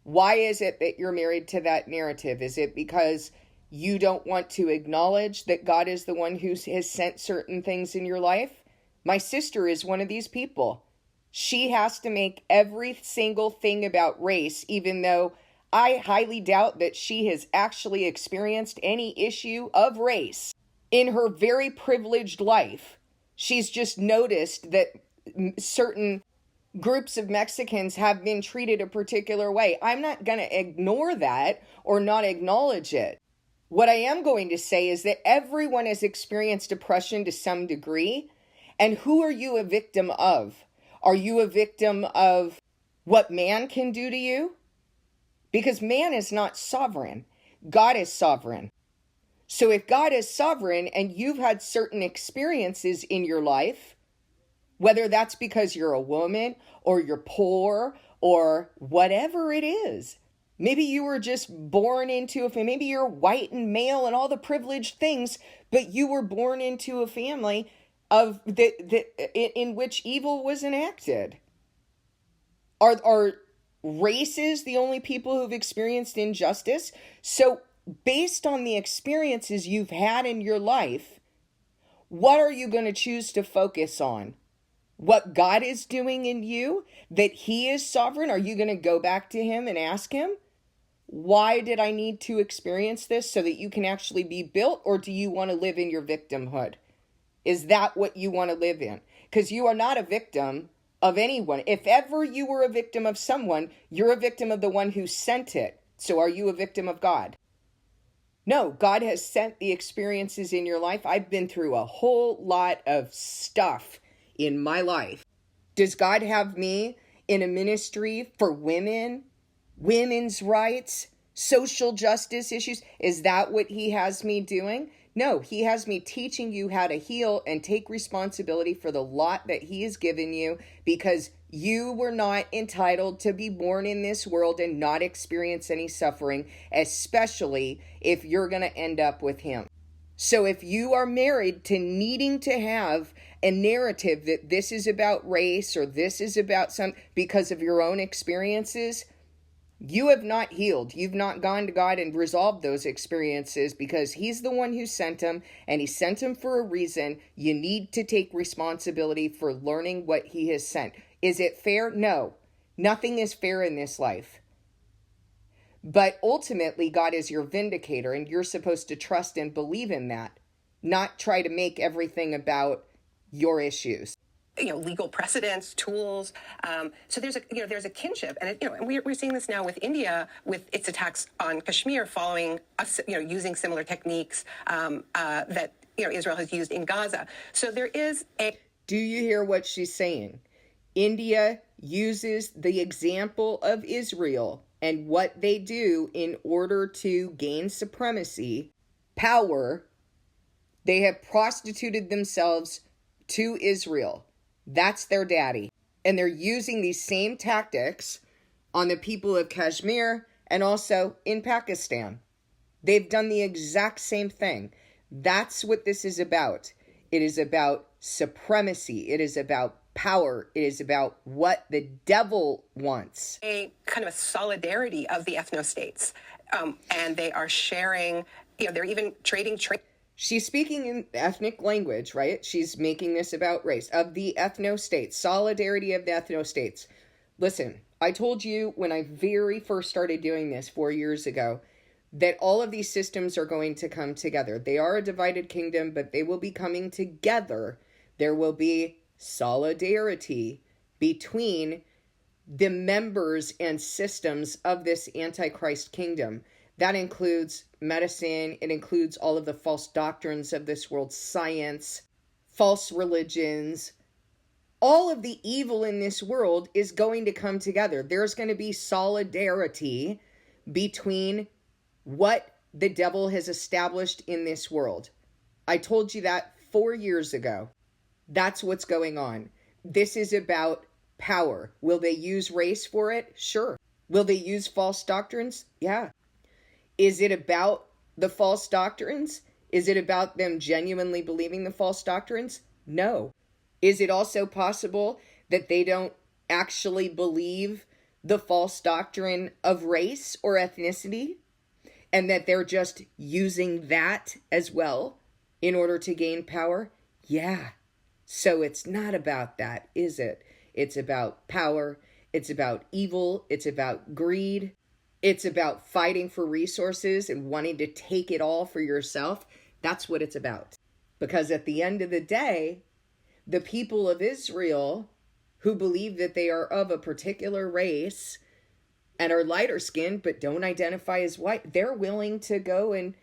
Why is it that you're married to that narrative? Is it because you don't want to acknowledge that God is the one who has sent certain things in your life? My sister is one of these people. She has to make every single thing about race, even though I highly doubt that she has actually experienced any issue of race in her very privileged life. She's just noticed that certain groups of Mexicans have been treated a particular way. I'm not going to ignore that or not acknowledge it. What I am going to say is that everyone has experienced oppression to some degree. And who are you a victim of? Are you a victim of what man can do to you? Because man is not sovereign. God is sovereign. So if God is sovereign and you've had certain experiences in your life, whether that's because you're a woman or you're poor or whatever it is, maybe you were just born into a family, maybe you're white and male and all the privileged things, but you were born into a family in which evil was enacted. Are races the only people who've experienced injustice? So based on the experiences you've had in your life, what are you going to choose to focus on? What God is doing in you, that he is sovereign? Are you going to go back to him and ask him, why did I need to experience this so that you can actually be built? Or do you want to live in your victimhood? Is that what you want to live in? Because you are not a victim of anyone. If ever you were a victim of someone, you're a victim of the one who sent it. So are you a victim of God? No, God has sent the experiences in your life. I've been through a whole lot of stuff in my life. Does God have me in a ministry for women, women's rights, social justice issues? Is that what he has me doing? No, he has me teaching you how to heal and take responsibility for the lot that he has given you, because you were not entitled to be born in this world and not experience any suffering, especially if you're going to end up with him. So if you are married to needing to have a narrative that this is about race or this is about some, because of your own experiences, you have not healed. You've not gone to God and resolved those experiences, because he's the one who sent them, and he sent them for a reason. You need to take responsibility for learning what he has sent. Is it fair? No. Nothing is fair in this life. But ultimately, God is your vindicator, and you're supposed to trust and believe in that, not try to make everything about your issues. Legal precedents, tools. So there's a kinship, and and we're seeing this now with India with its attacks on Kashmir, following us, using similar techniques that Israel has used in Gaza. So there is a. Do you hear what she's saying? India uses the example of Israel and what they do in order to gain supremacy, power. They have prostituted themselves to Israel. That's their daddy. And they're using these same tactics on the people of Kashmir and also in Pakistan. They've done the exact same thing. That's what this is about. It is about supremacy. It is about power. It is about what the devil wants. A kind of a solidarity of the ethno-states. And they are sharing, they're even trading. She's speaking in ethnic language, right? She's making this about race, of the ethno-states, solidarity of the ethno-states. Listen, I told you when I very first started doing this 4 years ago, that all of these systems are going to come together. They are a divided kingdom, but they will be coming together. There will be solidarity between the members and systems of this Antichrist kingdom. That includes medicine. It includes all of the false doctrines of this world, science, false religions. All of the evil in this world is going to come together. There's going to be solidarity between what the devil has established in this world. I told you that 4 years ago. That's what's going on. This is about power. Will they use race for it? Sure. Will they use false doctrines? Yeah. Is it about the false doctrines? Is it about them genuinely believing the false doctrines? No. Is it also possible that they don't actually believe the false doctrine of race or ethnicity, and that they're just using that as well in order to gain power? Yeah. So it's not about that, is it? It's about power. It's about evil. It's about greed. It's about fighting for resources and wanting to take it all for yourself. That's what it's about. Because at the end of the day, the people of Israel who believe that they are of a particular race and are lighter skinned but don't identify as white, they're willing to go and,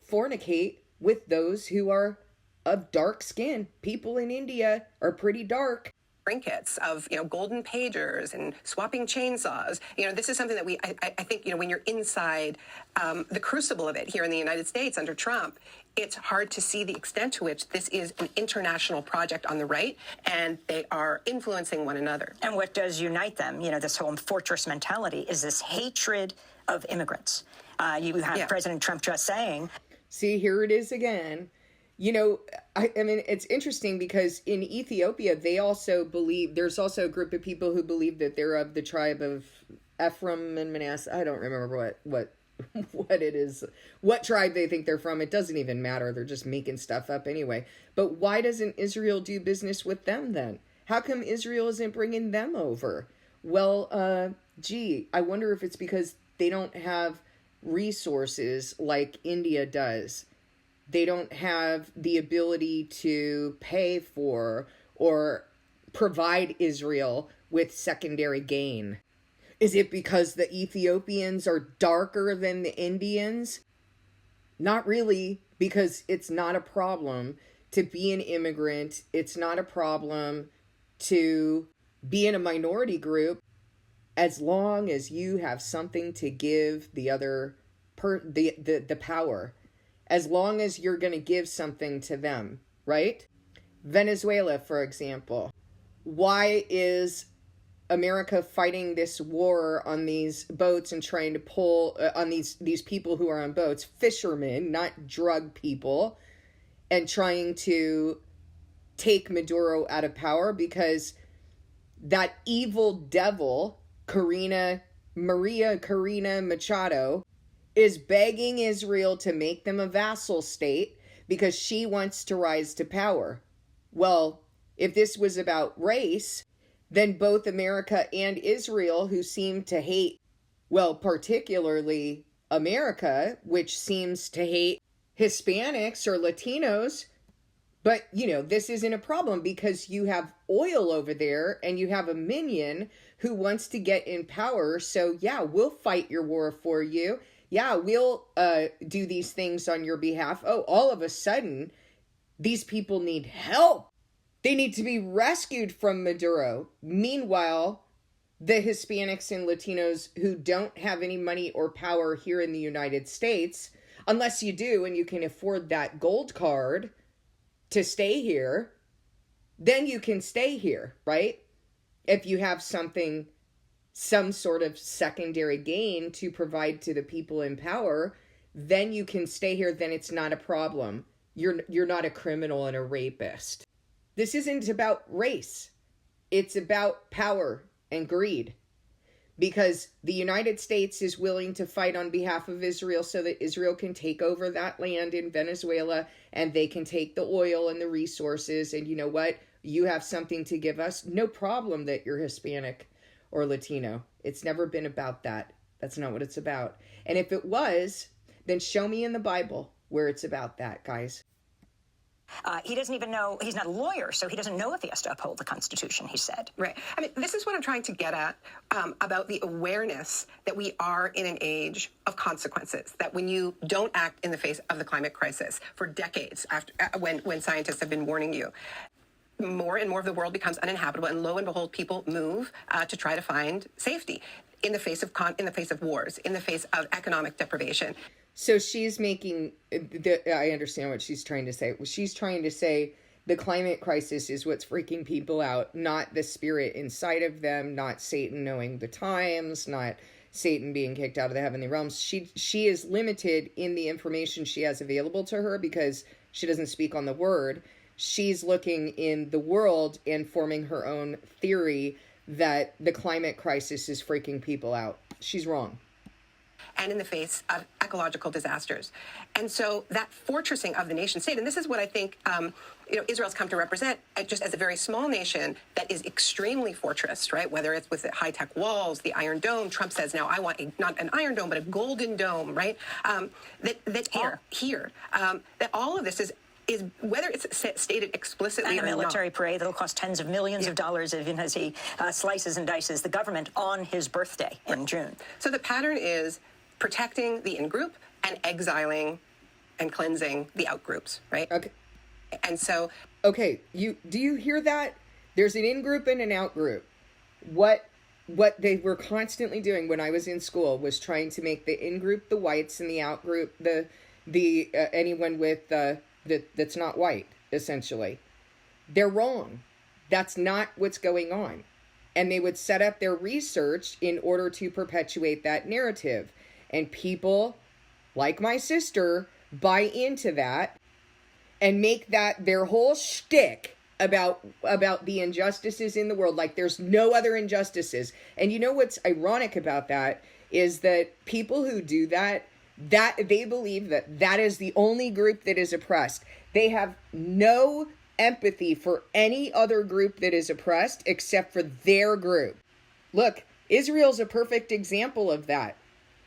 fornicate with those who are of dark skin. People in India are pretty dark. Trinkets of golden pagers and swapping chainsaws. This is something that I think when you're inside the crucible of it here in the United States under Trump, it's hard to see the extent to which this is an international project on the right, and they are influencing one another. And what does unite them, this whole fortress mentality, is this hatred of immigrants. You have President Trump just saying. See, here it is again. I mean, it's interesting because in Ethiopia, they also believe, there's also a group of people who believe that they're of the tribe of Ephraim and Manasseh. I don't remember what it is, what tribe they think they're from. It doesn't even matter. They're just making stuff up anyway. But why doesn't Israel do business with them then? How come Israel isn't bringing them over? Well, I wonder if it's because they don't have resources like India does. They don't have the ability to pay for or provide Israel with secondary gain. Is it because the Ethiopians are darker than the Indians? Not really, because it's not a problem to be an immigrant. It's not a problem to be in a minority group as long as you have something to give the other the power. as long as you're going to give something to them, right? Venezuela, for example. Why is America fighting this war on these boats and trying to pull on these people who are on boats, fishermen, not drug people, and trying to take Maduro out of power? Because that evil devil, Maria Corina Machado, is begging Israel to make them a vassal state because she wants to rise to power. Well, if this was about race, then both America and Israel, who seem to hate, well, particularly America, which seems to hate Hispanics or Latinos, but, this isn't a problem because you have oil over there and you have a minion who wants to get in power. So, yeah, we'll fight your war for you. Yeah, we'll do these things on your behalf. Oh, all of a sudden, these people need help. They need to be rescued from Maduro. Meanwhile, the Hispanics and Latinos who don't have any money or power here in the United States, unless you do and you can afford that gold card to stay here, then you can stay here, right? If you have some sort of secondary gain to provide to the people in power, then you can stay here. Then it's not a problem. You're not a criminal and a rapist. This isn't about race. It's about power and greed. Because the United States is willing to fight on behalf of Israel so that Israel can take over that land in Venezuela and they can take the oil and the resources. And you know what? You have something to give us. No problem that you're Hispanic or Latino. It's never been about that. That's not what it's about. And if it was, then show me in the Bible where it's about that, guys. He doesn't even know, he's not a lawyer, so he doesn't know if he has to uphold the Constitution, he said. Right. I mean, this is what I'm trying to get at about the awareness that we are in an age of consequences, that when you don't act in the face of the climate crisis for decades after when scientists have been warning you, more and more of the world becomes uninhabitable, and lo and behold, people move to try to find safety in the face of wars, in the face of economic deprivation. So she's making, I understand what she's trying to say. She's trying to say the climate crisis is what's freaking people out, not the spirit inside of them, not Satan knowing the times, not Satan being kicked out of the heavenly realms. She is limited in the information she has available to her because she doesn't speak on the word. She's looking in the world and forming her own theory that the climate crisis is freaking people out. She's wrong. And in the face of ecological disasters. And so that fortressing of the nation state, and this is what I think Israel's come to represent just as a very small nation that is extremely fortressed, right? Whether it's with the high-tech walls, the Iron Dome. Trump says now, I want not an Iron Dome, but a Golden Dome, right? That all of this is whether it's stated explicitly and or a military not. parade that'll cost tens of millions of dollars even as he slices and dices the government on his birthday in June. So the pattern is protecting the in-group and exiling and cleansing the out-groups, right? Okay. And so... Okay, do you hear that? There's an in-group and an out-group. What they were constantly doing when I was in school was trying to make the in-group the whites and the out-group the anyone with that's not white, essentially. They're wrong. That's not what's going on. And they would set up their research in order to perpetuate that narrative. And people, like my sister, buy into that and make that their whole shtick about the injustices in the world. Like there's no other injustices. And you know what's ironic about that is that people who do that they believe that is the only group that is oppressed. They have no empathy for any other group that is oppressed except for their group. Look, Israel's a perfect example of that.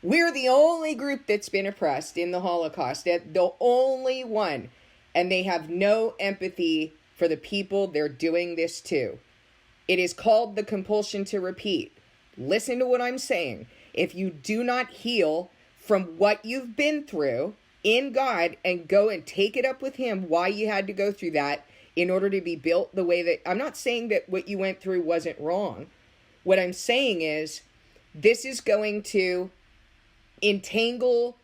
We're the only group that's been oppressed in the Holocaust, the only one. And they have no empathy for the people they're doing this to. It is called the compulsion to repeat. Listen to what I'm saying. If you do not heal from what you've been through in God and go and take it up with Him why you had to go through that in order to be built the way that... I'm not saying that what you went through wasn't wrong. What I'm saying is this is going to entangle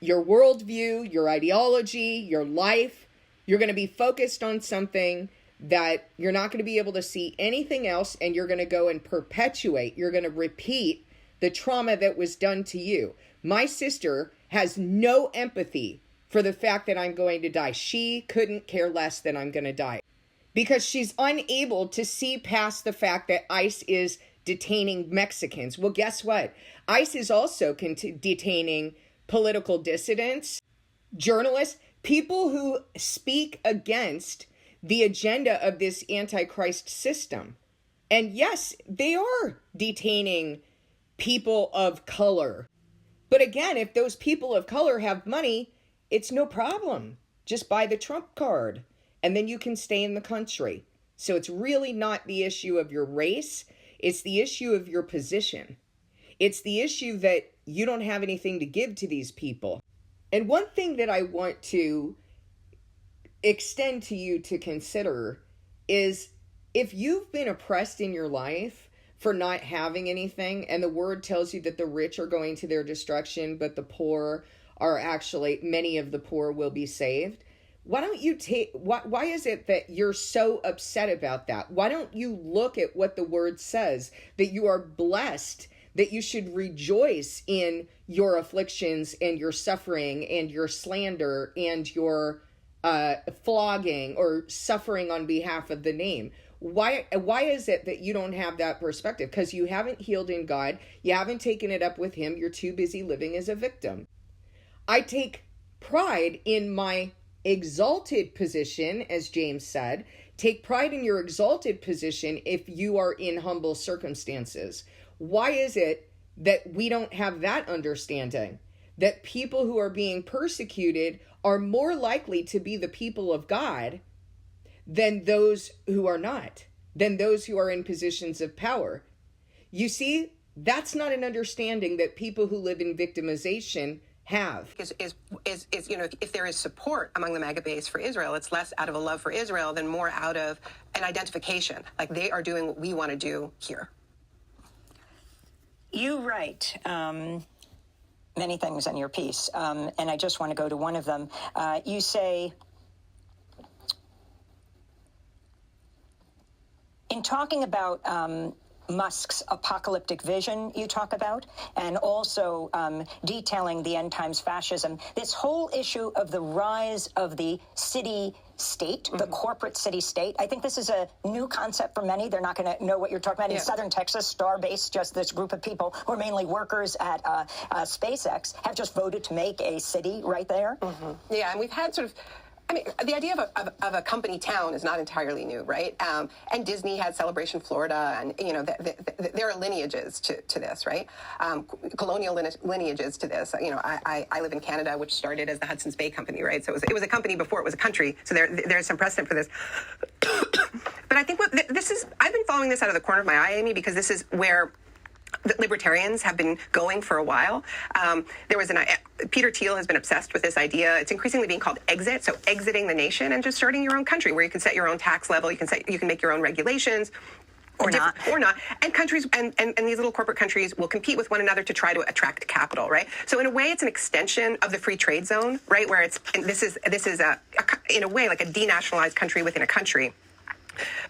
your worldview, your ideology, your life. You're going to be focused on something that you're not going to be able to see anything else, and you're going to go and perpetuate. You're going to repeat the trauma that was done to you. My sister has no empathy for the fact that I'm going to die. She couldn't care less that I'm going to die because she's unable to see past the fact that ICE is detaining Mexicans. Well, guess what? ICE is also detaining political dissidents, journalists, people who speak against the agenda of this Antichrist system. And yes, they are detaining people of color. But again, if those people of color have money, it's no problem. Just buy the Trump card and then you can stay in the country. So it's really not the issue of your race. It's the issue of your position. It's the issue that you don't have anything to give to these people. And one thing that I want to extend to you to consider is if you've been oppressed in your life for not having anything, and the word tells you that the rich are going to their destruction, but the poor are actually, many of the poor will be saved. Why don't you why is it that you're so upset about that? Why don't you look at what the word says, that you are blessed, that you should rejoice in your afflictions and your suffering and your slander and your flogging or suffering on behalf of the name? Why is it that you don't have that perspective? Because you haven't healed in God. You haven't taken it up with him. You're too busy living as a victim. I take pride in my exalted position, as James said. Take pride in your exalted position if you are in humble circumstances. Why is it that we don't have that understanding? That people who are being persecuted are more likely to be the people of God than those who are not, than those who are in positions of power. You see, that's not an understanding that people who live in victimization have. Is if there is support among the MAGA base for Israel, it's less out of a love for Israel than more out of an identification. Like they are doing what we want to do here. You write many things in your piece, and I just want to go to one of them. You say, in talking about Musk's apocalyptic vision you talk about, and also detailing the end times fascism, this whole issue of the rise of the city-state, the corporate city-state, I think this is a new concept for many. They're not going to know what you're talking about. In southern Texas, Starbase, just this group of people who are mainly workers at SpaceX, have just voted to make a city right there. Yeah, and we've had sort of, I mean, the idea of a company town is not entirely new, right? And Disney had Celebration Florida, and there are lineages to this, right? Colonial lineages to this. I live in Canada, which started as the Hudson's Bay Company, right? So it was a company before it was a country. So there's some precedent for this. But I think I've been following this out of the corner of my eye, Amy, because this is where the libertarians have been going for a while. Peter Thiel has been obsessed with this idea. It's increasingly being called exit, so exiting the nation and just starting your own country where you can set your own tax level, you can make your own regulations. Or not. And countries and these little corporate countries will compete with one another to try to attract capital, right? So in a way, it's an extension of the free trade zone, right? Where this is in a way like a denationalized country within a country.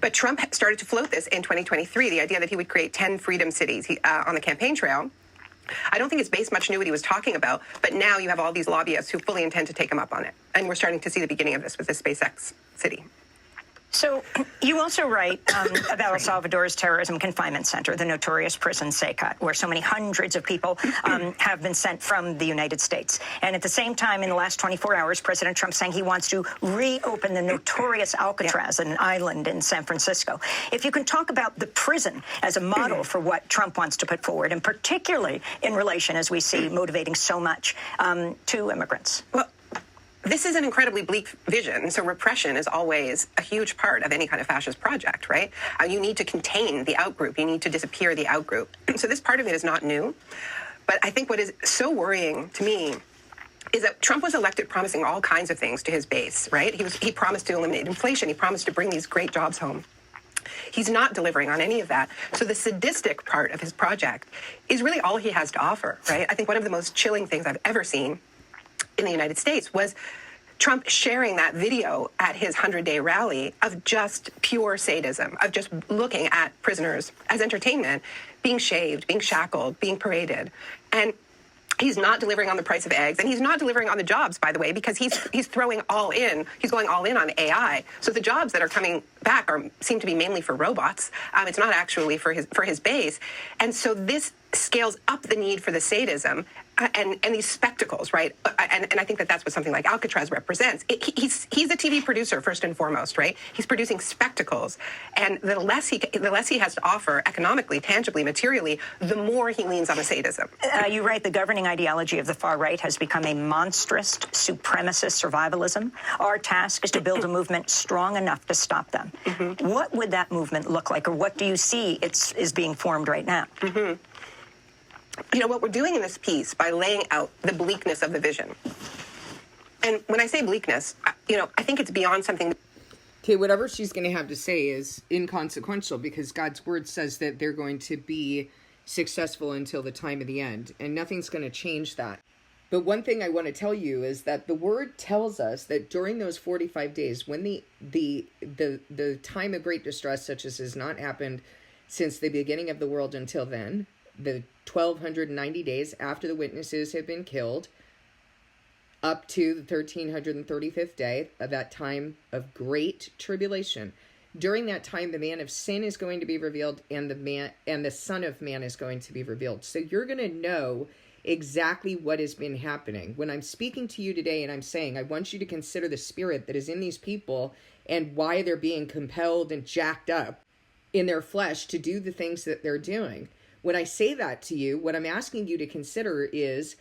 But Trump started to float this in 2023, the idea that he would create 10 freedom cities on the campaign trail. I don't think his base much knew what he was talking about, but now you have all these lobbyists who fully intend to take him up on it. And we're starting to see the beginning of this with the SpaceX city. So you also write about El Salvador's terrorism confinement center, the notorious prison Saycat, where so many hundreds of people have been sent from the United States. And at the same time, in the last 24 hours, President Trump saying he wants to reopen the notorious Alcatraz, an island in San Francisco. If you can talk about the prison as a model for what Trump wants to put forward, and particularly in relation, as we see, motivating so much to immigrants. Well, this is an incredibly bleak vision. So repression is always a huge part of any kind of fascist project, right? You need to contain the outgroup. You need to disappear the outgroup. So this part of it is not new. But I think what is so worrying to me is that Trump was elected promising all kinds of things to his base, right? He promised to eliminate inflation. He promised to bring these great jobs home. He's not delivering on any of that. So the sadistic part of his project is really all he has to offer, right? I think one of the most chilling things I've ever seen in the United States was Trump sharing that video at his 100-day rally of just pure sadism, of just looking at prisoners as entertainment, being shaved, being shackled, being paraded. And he's not delivering on the price of eggs, and he's not delivering on the jobs, by the way, because he's throwing all in. He's going all in on AI. So the jobs that are coming back seem to be mainly for robots. It's not actually for his base. And so this scales up the need for the sadism and these spectacles, right? And I think that's what something like Alcatraz represents. He's a TV producer first and foremost, right? He's producing spectacles, and the less he has to offer economically, tangibly, materially, the more he leans on the sadism. You write the governing ideology of the far right has become a monstrous supremacist survivalism. Our task is to build a movement strong enough to stop them. Mm-hmm. What would that movement look like, or what do you see is being formed right now? Mm-hmm. You know, what we're doing in this piece by laying out the bleakness of the vision. And when I say bleakness, I think it's beyond something. Okay, whatever she's going to have to say is inconsequential, because God's word says that they're going to be successful until the time of the end, and nothing's going to change that. But one thing I want to tell you is that the word tells us that during those 45 days, when the time of great distress, such as has not happened since the beginning of the world until then, the 1290 days after the witnesses have been killed, up to the 1335th day of that time of great tribulation. During that time, the man of sin is going to be revealed, and the Son of Man is going to be revealed. So you're going to know exactly what has been happening. When I'm speaking to you today and I'm saying, I want you to consider the spirit that is in these people and why they're being compelled and jacked up in their flesh to do the things that they're doing. When I say that to you, what I'm asking you to consider is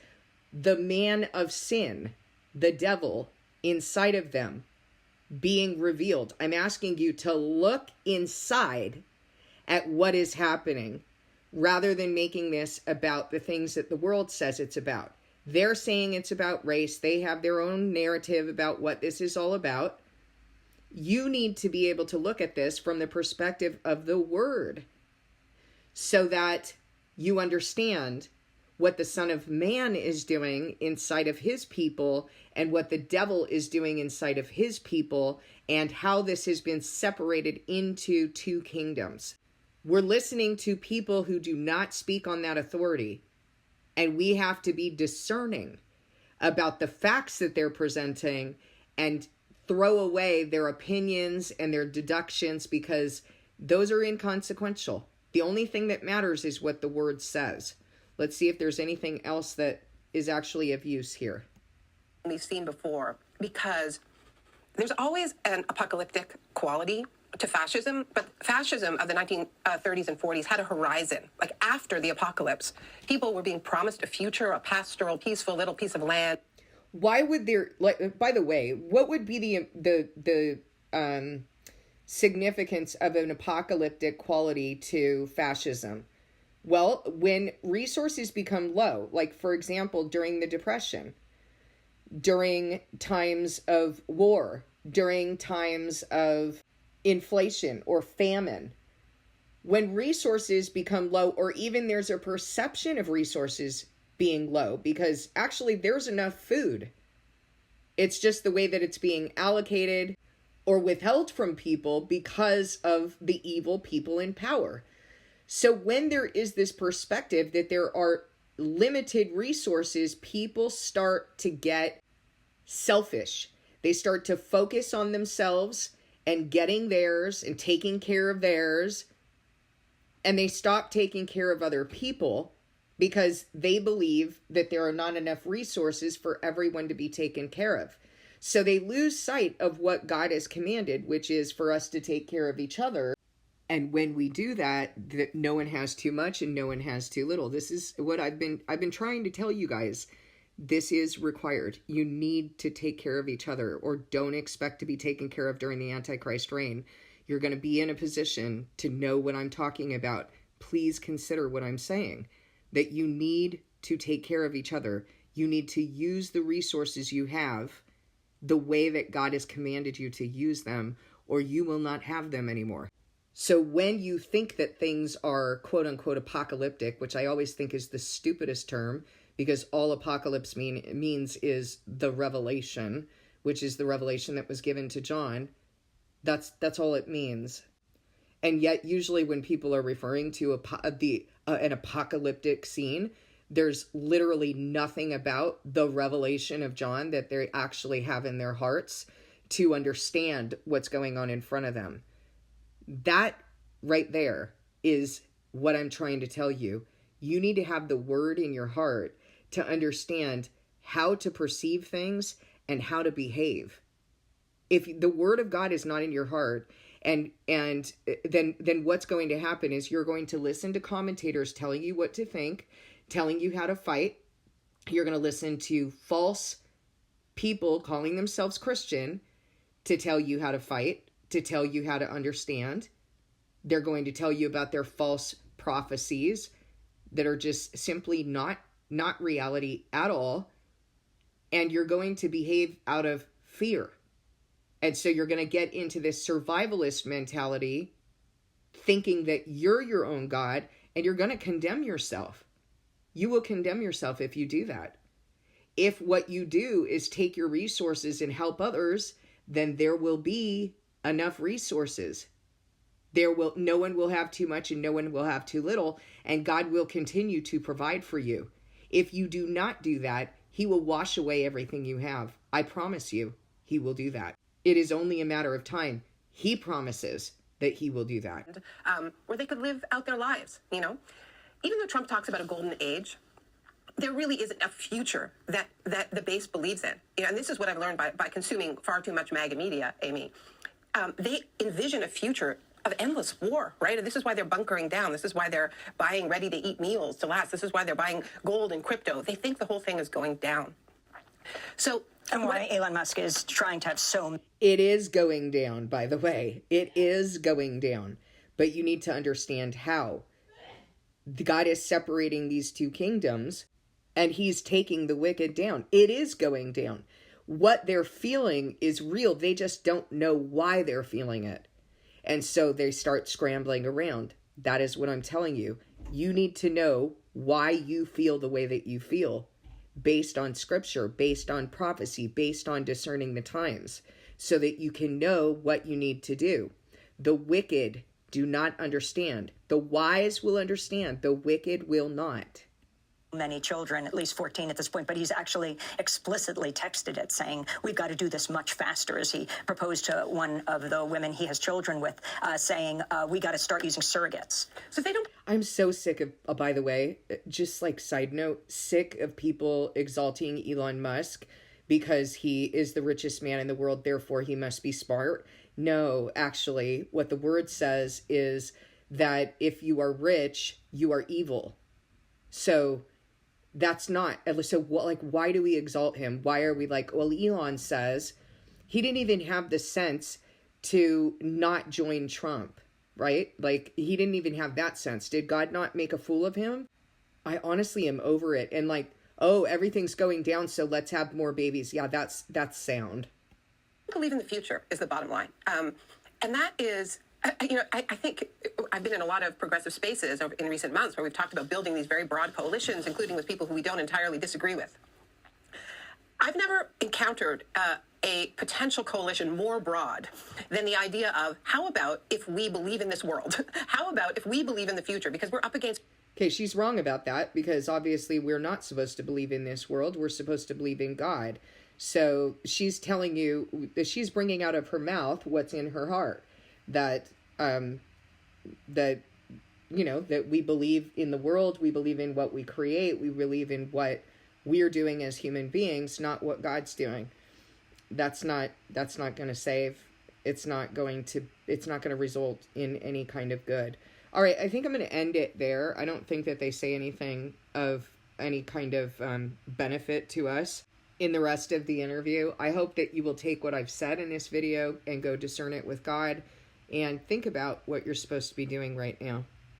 the man of sin, the devil, inside of them being revealed. I'm asking you to look inside at what is happening rather than making this about the things that the world says it's about. They're saying it's about race. They have their own narrative about what this is all about. You need to be able to look at this from the perspective of the word, so that you understand what the Son of Man is doing inside of his people and what the devil is doing inside of his people, and how this has been separated into two kingdoms. We're listening to people who do not speak on that authority, and we have to be discerning about the facts that they're presenting and throw away their opinions and their deductions, because those are inconsequential. The only thing that matters is what the word says. Let's see if there's anything else that is actually of use here. We've seen before, because there's always an apocalyptic quality to fascism, but fascism of the 1930s and 40s had a horizon. Like, after the apocalypse, people were being promised a future, a pastoral, peaceful little piece of land. Why would there, like, by the way, what would be the significance of an apocalyptic quality to fascism? Well, when resources become low, like, for example, during the Depression, during times of war, during times of inflation or famine, when resources become low, or even there's a perception of resources being low, because actually there's enough food. It's just the way that it's being allocated or withheld from people because of the evil people in power. So when there is this perspective that there are limited resources, people start to get selfish. They start to focus on themselves and getting theirs and taking care of theirs. And they stop taking care of other people because they believe that there are not enough resources for everyone to be taken care of. So they lose sight of what God has commanded, which is for us to take care of each other. And when we do that, no one has too much and no one has too little. This is what I've been trying to tell you guys. This is required. You need to take care of each other, or don't expect to be taken care of during the Antichrist reign. You're going to be in a position to know what I'm talking about. Please consider what I'm saying, that you need to take care of each other. You need to use the resources you have the way that God has commanded you to use them, or you will not have them anymore. So when you think that things are quote unquote apocalyptic, which I always think is the stupidest term, because all apocalypse means is the revelation, which is the revelation that was given to John. That's all it means. And yet, usually when people are referring to an apocalyptic scene, there's literally nothing about the revelation of John that they actually have in their hearts to understand what's going on in front of them. That right there is what I'm trying to tell you. You need to have the word in your heart to understand how to perceive things and how to behave. If the word of God is not in your heart, and then what's going to happen is you're going to listen to commentators telling you what to think, telling you how to fight. You're going to listen to false people calling themselves Christian to tell you how to fight, to tell you how to understand. They're going to tell you about their false prophecies that are just simply not reality at all. And you're going to behave out of fear. And so you're going to get into this survivalist mentality, thinking that you're your own God, and you're going to condemn yourself. You will condemn yourself if you do that. If what you do is take your resources and help others, then there will be enough resources. No one will have too much and no one will have too little, and God will continue to provide for you. If you do not do that, He will wash away everything you have. I promise you, He will do that. It is only a matter of time. He promises that He will do that. Where they could live out their lives, you know? Even though Trump talks about a golden age, there really isn't a future that the base believes in. You know, and this is what I've learned by consuming far too much MAGA media, Amy. They envision a future of endless war, right? And this is why they're bunkering down. This is why they're buying ready-to-eat meals to last. This is why they're buying gold and crypto. They think the whole thing is going down. So... And why Elon Musk is trying to have so... It is going down, by the way. It is going down. But you need to understand how. God is separating these two kingdoms, and He's taking the wicked down. It is going down. What they're feeling is real. They just don't know why they're feeling it. And so they start scrambling around. That is what I'm telling you. You need to know why you feel the way that you feel, based on scripture, based on prophecy, based on discerning the times, so that you can know what you need to do. The wicked do not understand. The wise will understand. The wicked will not. Many children, at least 14 at this point, but he's actually explicitly texted it saying, we've got to do this much faster, as he proposed to one of the women he has children with, saying, we got to start using surrogates. So they don't... I'm so sick of, by the way, just like side note, sick of people exalting Elon Musk because he is the richest man in the world, therefore he must be smart. No, actually, what the word says is that if you are rich, you are evil. So that's not, so like, why do we exalt him? Why are we like, well, Elon says he didn't even have the sense to not join Trump, right? Like, he didn't even have that sense. Did God not make a fool of him? I honestly am over it. And like, oh, everything's going down, so let's have more babies. Yeah, that's sound. Believe in the future is the bottom line. And that is, I think I've been in a lot of progressive spaces in recent months where we've talked about building these very broad coalitions, including with people who we don't entirely disagree with. I've never encountered a potential coalition more broad than the idea of, how about if we believe in this world? How about if we believe in the future? Because we're up against... Okay, she's wrong about that, because obviously we're not supposed to believe in this world. We're supposed to believe in God. So she's telling you, she's bringing out of her mouth what's in her heart. That that we believe in the world, we believe in what we create, we believe in what we're doing as human beings, not what God's doing. That's not going to save. It's not going to result in any kind of good. All right, I think I'm going to end it there. I don't think that they say anything of any kind of benefit to us in the rest of the interview. I hope that you will take what I've said in this video and go discern it with God and think about what you're supposed to be doing right now.